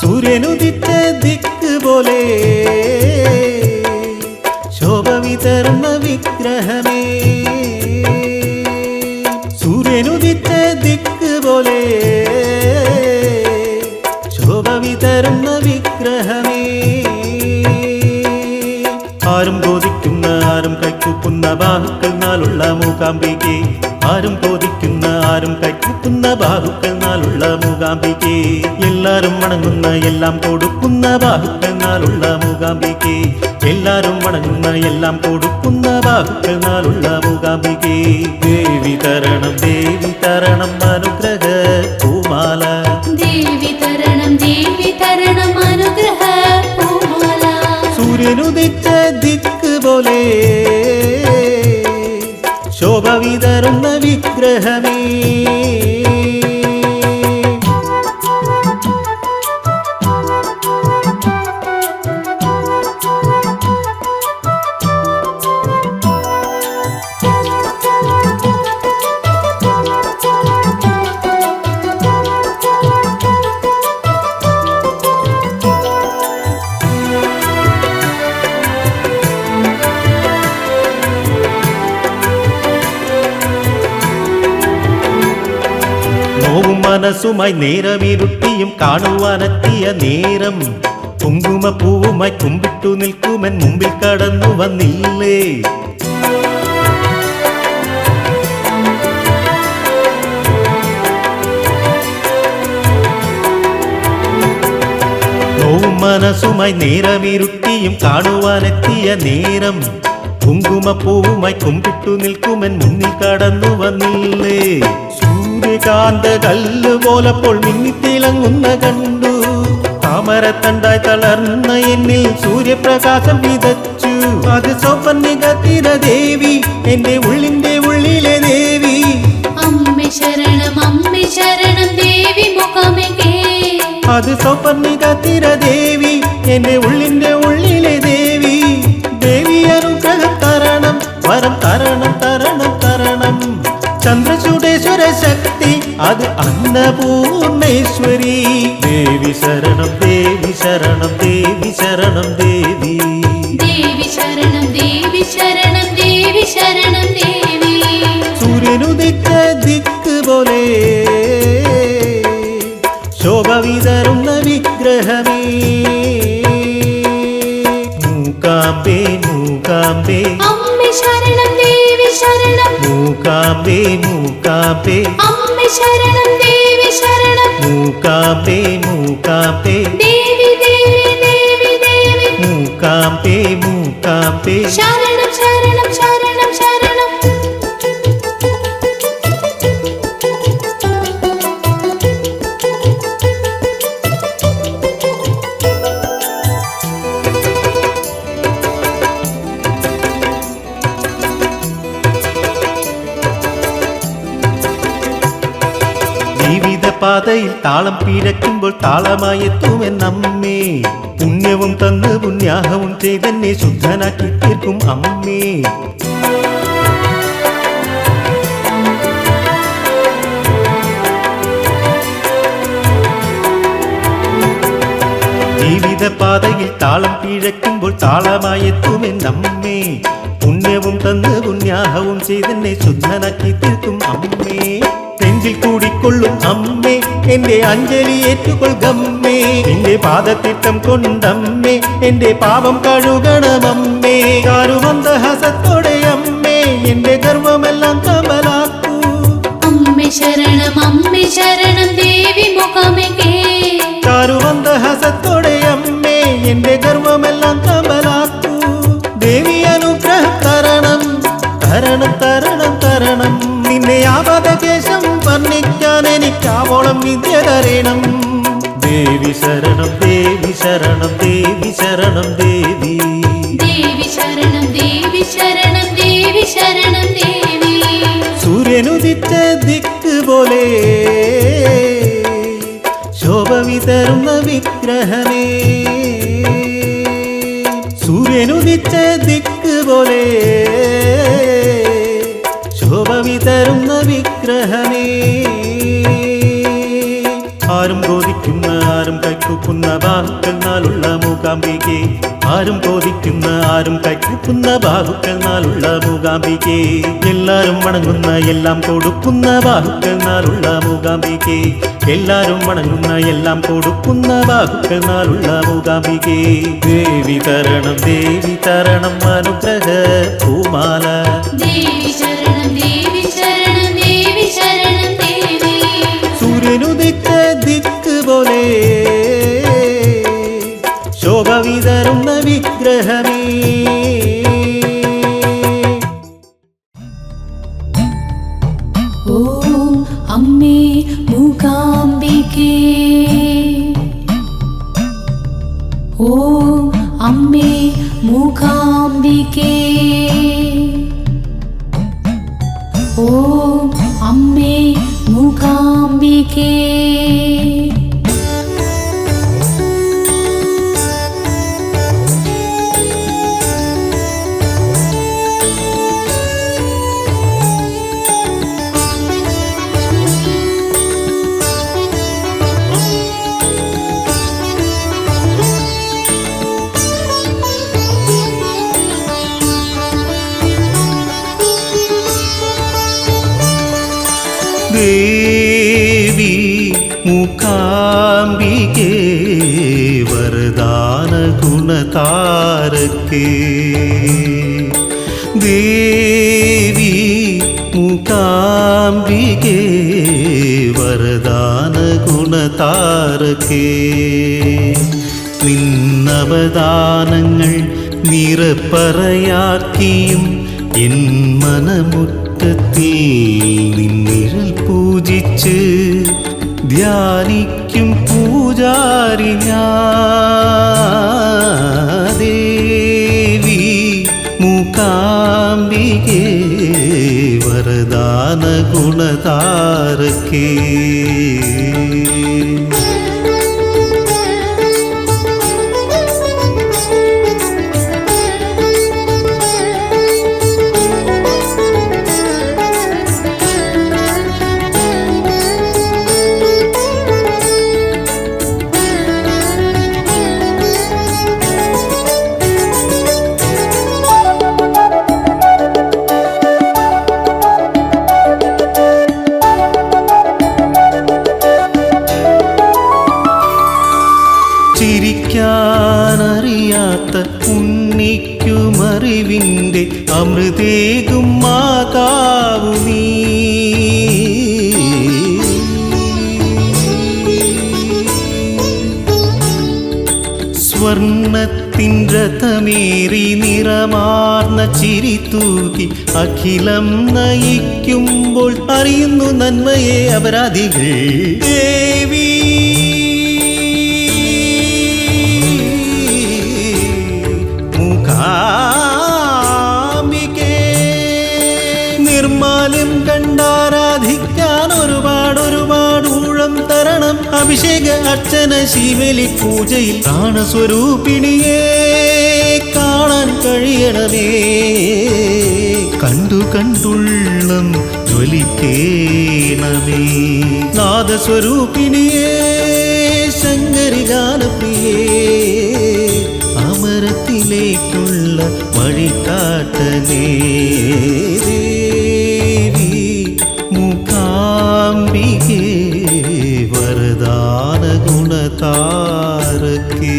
S2: സൂര്യനുദിച്ച ദിക്ക് പോലെ ശോഭ വിതർന്ന വിഗ്രഹമേ, സൂര്യനുദിച്ച ദിക്ക് പോലെ ശോഭ വിതർന്ന വിഗ്രഹമേ. ആരും ബോധിക്കുന്ന ആരും കൈക്കൂപ്പുന്ന ബാഹുക്കൾ നാളുള്ള മൂകാംബികേ, ആരും ബോധിക്കുന്ന ആരും കൈക്കൂപ്പുന്ന ബാഹുക്കൾ നാളുള്ള മൂകാംബികേ. എല്ലാരും വണങ്ങുന്ന എല്ലാം കൊടുക്കുന്ന ബാഹുക്കൾ നാളുള്ള മൂകാംബികേ, എല്ലാരും വണങ്ങുന്ന എല്ലാം കൊടുക്കുന്ന ബാഹുക്കൾ നാളുള്ള മൂകാംബികേ. ദേവി തരണം അനുഗ്രഹ പൂമാല,
S1: ദേവി തരണം അനുഗ്രഹ പൂമാല.
S2: സൂര്യനുദിച്ച ദിക്ക് പോലെ ശോഭ വിതറുന്ന വിഗ്രഹമേ. മനസ്സുമായി നേരമിരുട്ടിയും കാണുവാനെത്തിയ നേരം കുങ്കുമപ്പൂവുമായി കുമ്പിട്ടു നിൽക്കുമെൻ മുമ്പിൽ കടന്നു വന്നില്ലേ. നോവും മനസ്സുമായി നേരമിരുട്ടിയും കാണുവാനെത്തിയ നേരം കുങ്കുമപ്പൂവുമായി കുമ്പിട്ടു നിൽക്കുമെൻ മുന്നിൽ കടന്നു വന്നില്ലേ. സൂര്യകാന്ത കല്ല് പോലപ്പോൾ മിന്നിത്തിളങ്ങുന്ന കണ്ടു, താമരത്തണ്ടായി തളർന്ന എന്നിൽ സൂര്യപ്രകാശം വിതച്ചു. അത് സൗപർണികത്തിര ദേവി, എന്റെ ഉള്ളിന്റെ ഉള്ളിലെ ദേവി.
S1: അമ്മേ ശരണം ദേവി മൂകാംബികേ.
S2: അത് സൗപർണികത്തിര ദേവി, എന്റെ ഉള്ളിന്റെ ഉള്ളിലെ ദേവി. ദേവി അനുഗ്രഹം തരണം, വരം തരണം തരണം തരണം. ചന്ദ്രചൂടേശ്വര ശക്തി, അത് അന്നപൂർണേശ്വരി. ദേവി ശരണം ദേവി ശരണം ദേവി ശരണം ദേവി.
S1: ദേവി ശരണം ദേവി ശരണം ദേവി.
S2: സൂര്യനുദിച്ച ദിക്ക് പോലെ ശോഭ വിതറുന്ന വിഗ്രഹമേ. മൂകാംബേ മൂകാംബേ
S1: അമ്മേ ശരണം ദേവി ശരണം.
S2: മൂകാംബേ മൂകാംബേ
S1: അമ്മേ ശരണം ദേവി ശരണം.
S2: മൂകാംബേ മൂകാംബേ
S1: ദേവി ദേവി ദേവി ദേവി.
S2: മൂകാംബേ മൂകാംബേ
S1: ശരണം ശരണം ശരണം ശരണം.
S2: ജീവിതപാതയിൽ താളം പിഴയ്ക്കുമ്പോൾ താളമായി എത്തുമെന്നമ്മേ. പുണ്യവും തന്ന് പുണ്യാഹവും ചെയ്തെന്നെ ശുദ്ധനാക്കി തീർക്കും അമ്മേ. ജീവിതപാതയിൽ താളം പിഴയ്ക്കുമ്പോൾ താളമായി എത്തുമെന്നമ്മേ. പുണ്യവും തന്ന് പുണ്യാഹവും ചെയ്തെന്നെ ശുദ്ധനാക്കി തീർക്കും അമ്മേ. നെഞ്ചിൽ കൂടിക്കൊള്ളും അമ്മേ, എന്റെ അഞ്ജലി ഏറ്റുകൊള്ളുകമ്മേ. എന്റെ പാദത്തിട്ടം കൊണ്ടമ്മേ, എന്റെ പാപം കഴുകണമമ്മേ. ചാരുമന്ദഹസത്തോടെ അമ്മേ, എന്റെ ഗർവമെല്ലാം കമലാക്കൂ.
S1: അമ്മേ ശരണം ദേവി മൂകാംബികേ.
S2: ചാരുമന്ദഹസത്തോടെ അമ്മേ, എന്റെ ഗർവമെല്ലാം കമലാക്കൂ. ദേവി അനുഗ്രഹം തരണം തരണം തരണം തരണം. നിന്നെ ആപദകേശം വർണ്ണിക്കാൻ എനിക്കാവോളം വിദ്യ തരണം. ദേവി ശരണം ദേവി ശരണം ദേവി ശരണം ദേവി.
S1: ദേവി ശരണം ദേവി ശരണം ദേവി.
S2: സൂര്യനുദിച്ച ദിക്ക് പോലെ ശോഭ വിതറുന്ന വിഗ്രഹമേ. സൂര്യനുദിച്ച ദിക്ക് പോലെ ശോഭ വിതറുന്ന വിഗ്രഹമേ. ആരും ബോധിക്കുന്ന ആരും കൈക്കൂക്കുന്ന ബാഹുക്കൾ നാളുള്ള മൂകാംബികേ. ആരും ബോധിക്കുന്ന ആരും കൈക്കൂക്കുന്ന ബാഹുക്കൾ നാളുള്ള മൂകാംബികേ. എല്ലാരും വണങ്ങുന്ന എല്ലാം കൊടുക്കുന്ന ബാഹുക്കൾ നാളുള്ള മൂകാംബികേ. എല്ലാരും വണങ്ങുന്ന എല്ലാം കൊടുക്കുന്ന ബാഹുക്കൾ നാളുള്ള മൂകാംബികേ. ദേവി തരണം അനുഗ്രഹ പൂമാല.
S1: ദേവി ശരണം ദേവി ശരണം ദേവി.
S2: സൂര്യനുദിച്ച ദിക്ക് പോലെ ശോഭ വിതറുന്ന വിഗ്രഹമേ.
S1: ഓം അമ്മേ മൂകാംബികേ. ഓം അമ്മേ മൂകാംബികേ. ഓം അമ്മേ മൂകാംബികേ.
S2: ദേവി മൂകാംബികേ വരദാന ഗുണതാരകേ. ദേവി മൂകാംബികേ വരദാന ഗുണതാരകേ. നിന്നവദാനങ്ങൾ നിറപ്പറയാക്കിയും എൻ മനമുറ്റത്തിൽ നിന്നിഴൽ പൂജിച്ച് ധ്യാനിക്കും പൂജാരി ഞാൻ. അവതാരക്കേ. ചിരിക്കാനറിയാത്ത ഉണ്ണിക്കുമറിവിൻ്റെ അമൃതേകും മാതാവു നീ. സ്വർണത്തിൻ രഥമേറി നിറമാർന്ന ചിരി തൂക്കി അഖിലം നയിക്കുമ്പോൾ അറിയുന്നു നന്മയെ അപരാധികൾ. ദേവി നിർമാല്യം കണ്ടാരാധിക്കാൻ ഒരുപാട് ഊഴം തരണം. അഭിഷേക അർച്ചന ശിവലി പൂജയിൽ പ്രാണസ്വരൂപിണിയെ കാണാൻ കഴിയണമേ. കണ്ടുള്ളം ജ്വലിക്കേണമേ. നാദസ്വരൂപിണിയെ ശങ്കരി ഗാനപ്രിയേ അമരത്തിലേക്കുള്ള വഴികാട്ടനേ. ദേവി മൂകാംബികേ വരദാന ഗുണതാരകേ.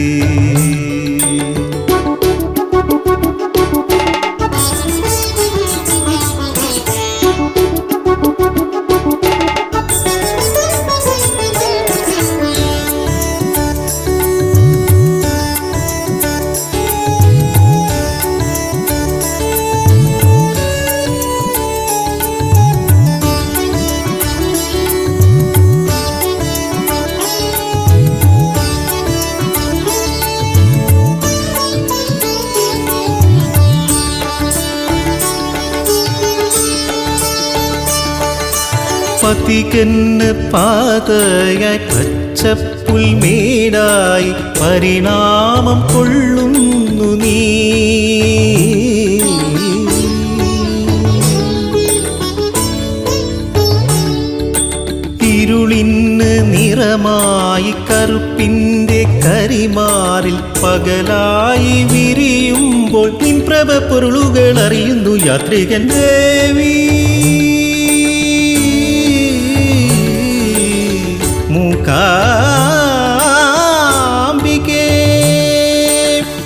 S2: പതികന് പാതയായി പച്ചപ്പുൽമേടായി പരിണാമം കൊള്ളുന്നു നീ. ഇരുളിന് നിറമായി കറുപ്പിൻ്റെ കരിമാറിൽ പകലായി വിരിയുമ്പോൾ നിൻ പ്രഭ പൊരുളുകൾ അറിയുന്നു യാത്രികൻ. ദേവി മൂകാംബികേ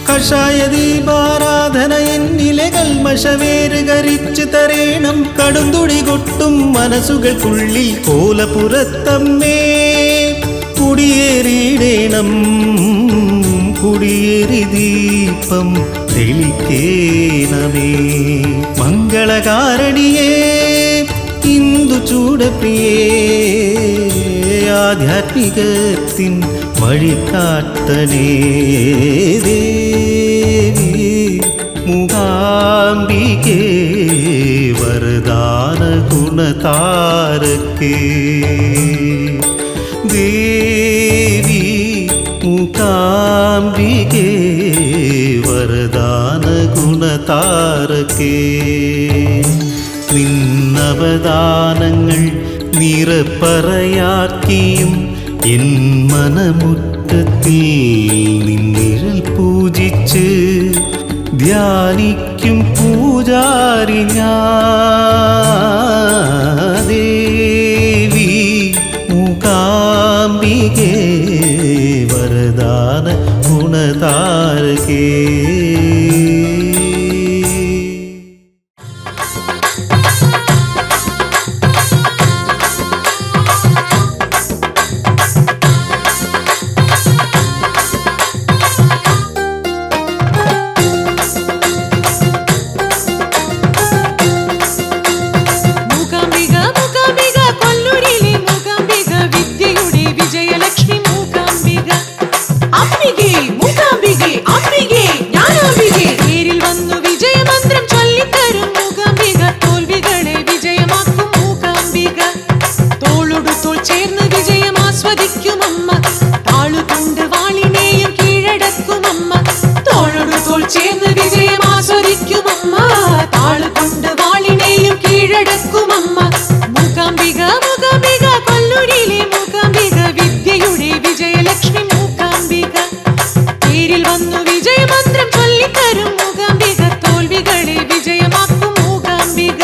S2: കഷായ ദീപാരാധന എന്നിലെ കൽമഷവേര് കരിച്ചു തരേണം. കടുംതുടി കൊട്ടും മനസ്സുകൾക്കുള്ളിൽ കോലപുരത്തമ്മേ കുടിയേറിയിടേണം. കുടിയേറി ദീപം തെളിക്കേണമേ. മംഗളകാരണിയേ ഇന്ദു ചൂടപ്രിയേ ആധ്യാത്മികത്തിൻ വഴികാട്ടനേ. ദേവി മൂകാംബികേ വരദാന ഗുണതാരകേ. ദേവി മൂകാംബികേ വരദാന ഗുണതാരകേ. നിന്നവദാനങ്ങൾ നിറപ്പറയാക്കിയും എൻ മനമുറ്റത്തിൽ നിന്നിഴൽ പൂജിച്ച് ധ്യാനിക്കും പൂജാരി ഞാൻ. ദേവി മൂകാംബികേ വരദാന ഗുണതാരകേ.
S3: മൂകാംബിക ചേർന്ന് വിജയം ആസ്വദിക്കുമമ്മ. താളുകൊണ്ട് വാളിനെയും കീഴടക്കുമമ്മ. തോളോട് തോൾ ചേർന്ന് വിജയം ആസ്വദിക്കുമമ്മ. താളുകൊണ്ട് വാളിനെയും കീഴടക്കുമമ്മ. മൂകാംബിക മൂകാംബിക കൊല്ലൂരിലെ മൂകാംബിക വിദ്യയുടെ വിജയലക്ഷ്മി മൂകാംബിക. പേരിൽ വന്നു വിജയമന്ത്രം ചൊല്ലിത്തരും മൂകാംബിക. തോൽവികളെ വിജയമാക്കും മൂകാംബിക.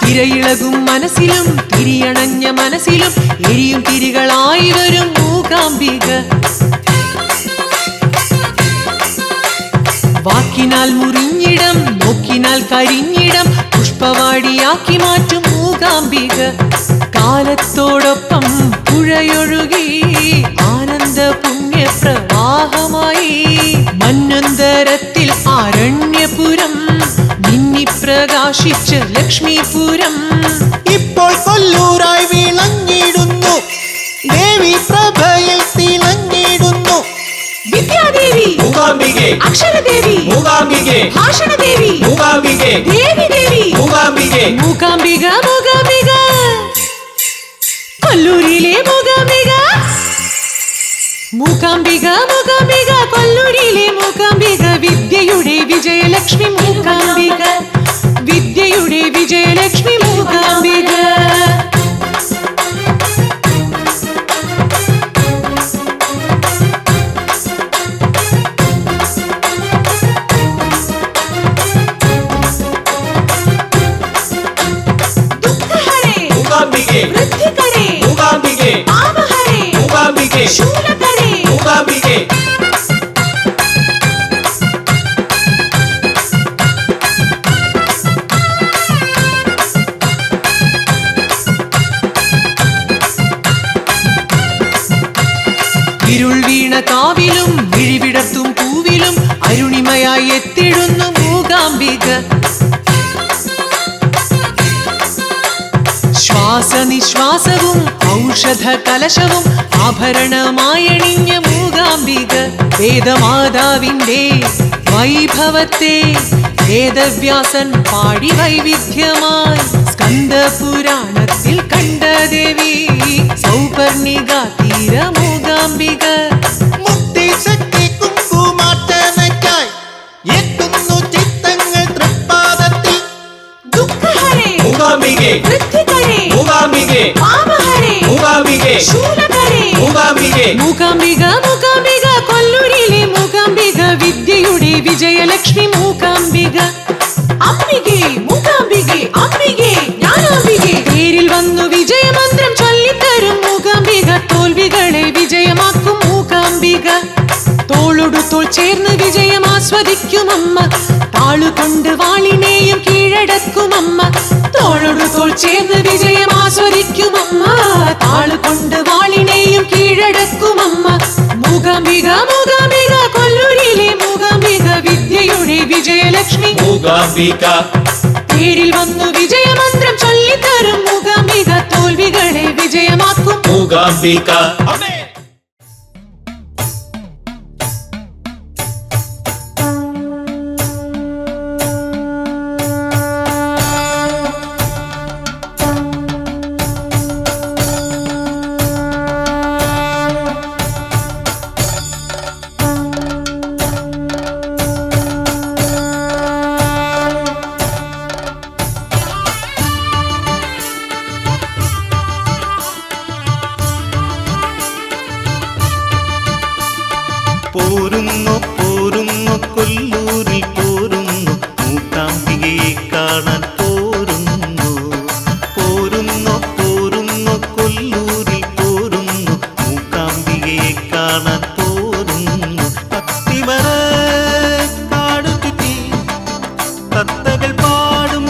S3: തിരയിളകും മനസ്സിലും തിരിയണഞ്ഞ മനസ്സിലും എരിയും തിരികളായി വരും മൂകാംബിക. വാക്കിനാൽ മുറിഞ്ഞിടം നോക്കിനാൽ കരിഞ്ഞിടം പുഷ്പവാടിയാക്കി മാറ്റും മൂകാംബിക. കാലത്തോടൊപ്പം പുഴയൊഴുകി ആനന്ദ പുണ്യപ്രവാഹമായി മന്നന്തരത്തിൽ ആരണ്യപുരം പ്രകാശിച്ച ലക്ഷ്മീപുരം.
S4: ഇപ്പോൾ കൊല്ലൂരായി വിളങ്ങിടുന്നു ദേവി പ്രഭയിൽ തിളങ്ങിടുന്നു.
S3: വിദ്യാദേവി
S4: മൂകാംബികെ,
S3: അക്ഷരദേവി
S4: മൂകാംബികെ,
S3: ഭാഷണദേവി
S4: മൂകാംബികെ,
S3: ദേവി ദേവി
S4: മൂകാംബികെ,
S3: മൂകാംബിക മൂകാംബിക കൊല്ലൂരിലെ മൂകാംബിക. മൂകാംബിക മൂകാംബിക കൊല്ലൂരിലെ മൂകാംബിക വിദ്യയുടെ വിജയലക്ഷ്മി മൂകാംബിക. വിദ്യയുടെ വിജയലക്ഷ്മി മൂകാംബിക. ദുഃഖഹരേ
S4: മൂകാംബികെ,
S3: വൃദ്ധികരേ
S4: മൂകാംബികെ,
S3: പാപഹരേ
S4: മൂകാംബികെ,
S3: ശൂലകരേ
S4: മൂകാംബികെ.
S3: ഇരുൾ വീണ കാവിലും വിഴിവിടർത്തും പൂവിലും അരുണിമയായി എത്തിടുന്നു മൂകാംബിക. ശ്വാസനിശ്വാസവും ഔഷധ കലശവും ആഭരണമായണിഞ്ഞ മൂകാംബിക. വേദമാതാവിന്റെ വൈഭവത്തെ വേദവ്യാസൻ പാടി വൈവിധ്യമായി സ്കന്ദപുരാണത്തിൽ കണ്ട ദേവി സൗപർണിക തീര മൂകാംബിക.
S4: മുക്തിശക്തി കുങ്കുമാർച്ചനയ്ക്കായി എത്തുന്നു ചിത്തങ്ങൾ തൃപ്പാദത്തിൽ.
S3: ദുഃഖഹരേ
S4: മൂകാംബികെ,
S3: വൃദ്ധികരേ
S4: മൂകാംബികെ,
S3: പാപഹരേ
S4: മൂകാംബികെ,
S3: ശൂലകരേ
S4: മൂകാംബികെ.
S3: മൂകാംബിക മൂകാംബിക കൊല്ലൂരിലെ മൂകാംബിക വിദ്യയുടെ വിജയലക്ഷ്മി മൂകാംബിക. അംബികെ മൂകാംബികെ അംബികെ ജ്ഞാനാംബികെ. പേരിൽ വന്നു വിജയമന്ത്രം ചൊല്ലിത്തരും മൂകാംബിക. തോൽവികളെ വിജയമാക്കും മൂകാംബിക. തോളോടു തോൾ ചേർന്ന് വിജയം ആസ്വദിക്കുമമ്മ. താളുകൊണ്ട് വാളിനെയും കീഴടക്കുമമ്മ. തോളോടു തോൾ ചേർന്ന് വിജയം ആസ്വദിക്കുമമ്മ. താളുകൊണ്ട് വാളിനെയും കീഴടക്കുമമ്മ. മൂകാംബിക മൂകാംബിക കൊല്ലൂരിലെ മൂകാംബിക വിദ്യയുടെ വിജയലക്ഷ്മി
S4: മൂകാംബിക,
S3: പേരിൽ വന്നു വിജയമന്ത്രം ചൊല്ലിത്തരും മൂകാംബിക. തോൽവികളെ വിജയമാക്കും
S4: മൂകാംബിക.
S2: പോരുന്നു പോരുന്നു കൊല്ലൂരിൽ പോരുന്നു മൂകാംബികയെ കാണാൻ പോരുന്നു. പോരുന്നു പോരുന്നു കൊല്ലൂരിൽ പോരുന്നു മൂകാംബികയെ കാണാൻ പോരുന്നു. പത്തിമര കാടു ചുറ്റി തത്തകൾ പാടും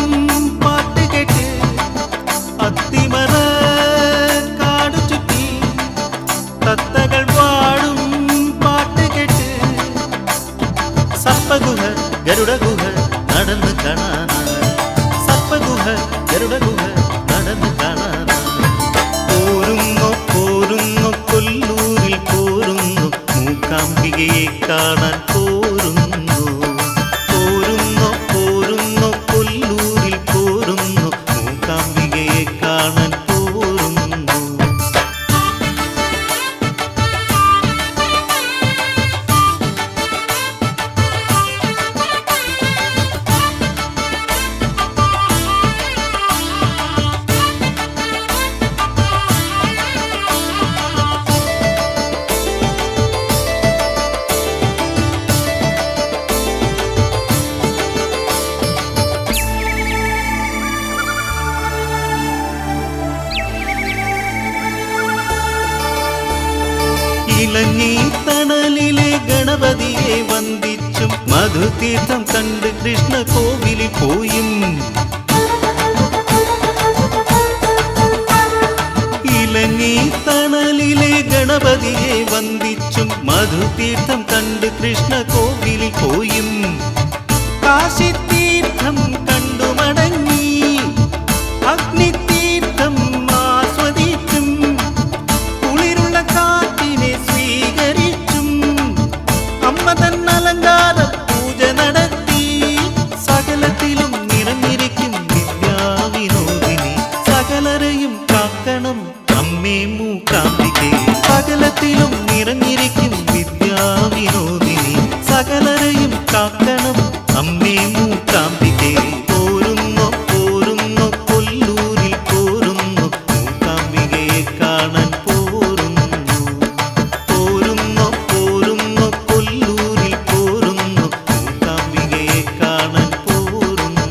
S2: ഇളഞ്ഞി തണലിലെ ഗണപതിയെ വന്ദിച്ചും മധുതീർത്ഥം കണ്ട് കൃഷ്ണ കോവിലിൽ പോയും ഇളഞ്ഞി തണലിലെ ഗണപതിയെ വന്ദിച്ചും മധുതീർത്ഥം കണ്ട് കൃഷ്ണ കോവിലിൽ പോയും കാശിത്തീർത്ഥം കണ്ടു മടങ്ങി അഗ്നിതീർത്ഥം ആസ്വദിച്ചും കുളിരുള്ള കാറ്റിനെ സ്വീകരിച്ചും അമ്മ തൻ അലങ്കാര പൂജ നടത്തി സകലത്തിലും നിറഞ്ഞിരിക്കും വിദ്യാവിനോദിനി സകലരെയും കാക്കണം അമ്മേ മൂകാംബികേ സകലത്തിലും നിറഞ്ഞിരിക്കും വിദ്യാവിനോദിനി സകലരെയും കാക്കണം അമ്മേ മൂകാംബികേ പോരുന്നു പോരുന്നു കൊല്ലൂരിൽ പോരുന്നു മൂകാംബികയെ കാണാൻ പോരുന്നു പോരുന്നു പോരുന്നു കൊല്ലൂരിൽ പോരുന്നു മൂകാംബികയെ കാണാൻ പോരുന്നു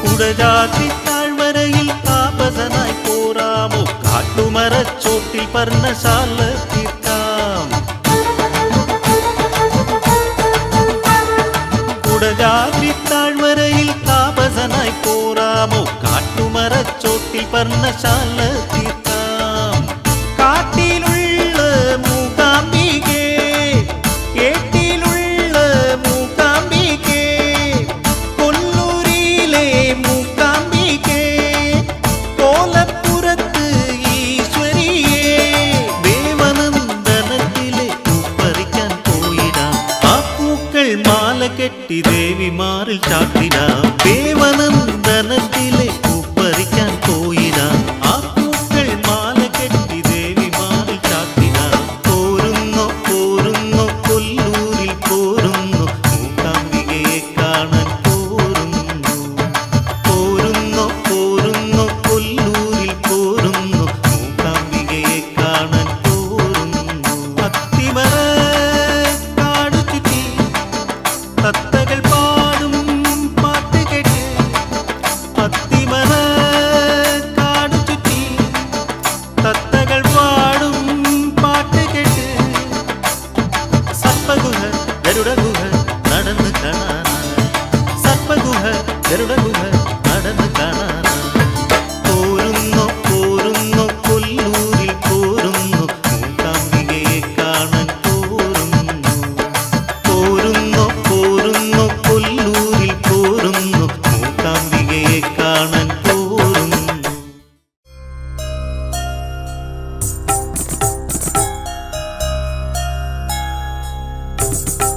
S2: കുടജാതി താഴ്വരയിൽ താപസനായി പോരാമോ കാട്ടുമരച്ചോട്ടിൽ പർണശാല തീർക്കാം കുടജാതി താഴ്വരയിൽ താപസനായി പോരാമോ കാട്ടുമരച്ചോട്ടിൽ പർണശാല തീർക്കാം കാട്ടിലുള്ള മൂകാംബികേ ഏട്ടിലുള്ള മൂകാംബികേ കൊല്ലൂരിലെ മൂകാംബികേ കോലപ്പുറത്ത് ഈശ്വരിയേ ദേവനന്ദനത്തിലെ പൂപ്പറിക്കാൻ പോയിടാം ആ പൂക്കൾ മാല കെട്ടി ദേവിമാറിൽ ചാട്ടിടാം ദേവനന്ദനത്തിലെ പൂപ്പറിക്കാൻ പോയിടാം ആ പൂക്കൾ മാല കെട്ടി ദേവിമാറിൽ ചാട്ടിടാം പോരുന്നു പോരുന്നു കൊല്ലൂരിൽ പോരുന്നു മൂകാംബികയെ കാണാൻ പോരുന്നു പോരുന്നു പോരുന്നു കൊല്ലൂരിൽ പോരുന്നു മൂകാംബികയെ കാണാൻ പോരുന്നു അത്തിമര കാടു ചുറ്റി തത്തകൾ പാടും പാട്ട് കേട്ട് അത്തിമര കാടു ചുറ്റി തത്തകൾ പാടും പാട്ട് കേട്ട് സർപ്പഗുഹ ഗരുഡഗുഹ നടന്ന് കാണാനാണ് സർപ്പഗുഹ ഗരുഡഗുഹ നടന്ന് കാണാനാണ് പോരുന്നു പോരുന്നു കൊല്ലൂരിൽ പോരുന്നു മൂകാംബികയെ കാണാൻ പോരുന്നു പോരുന്നു പോരുന്നു കൊല്ലൂരിൽ പോരുന്നു മൂകാംബികയെ കാണാൻ പോരുന്നു
S5: Thank you.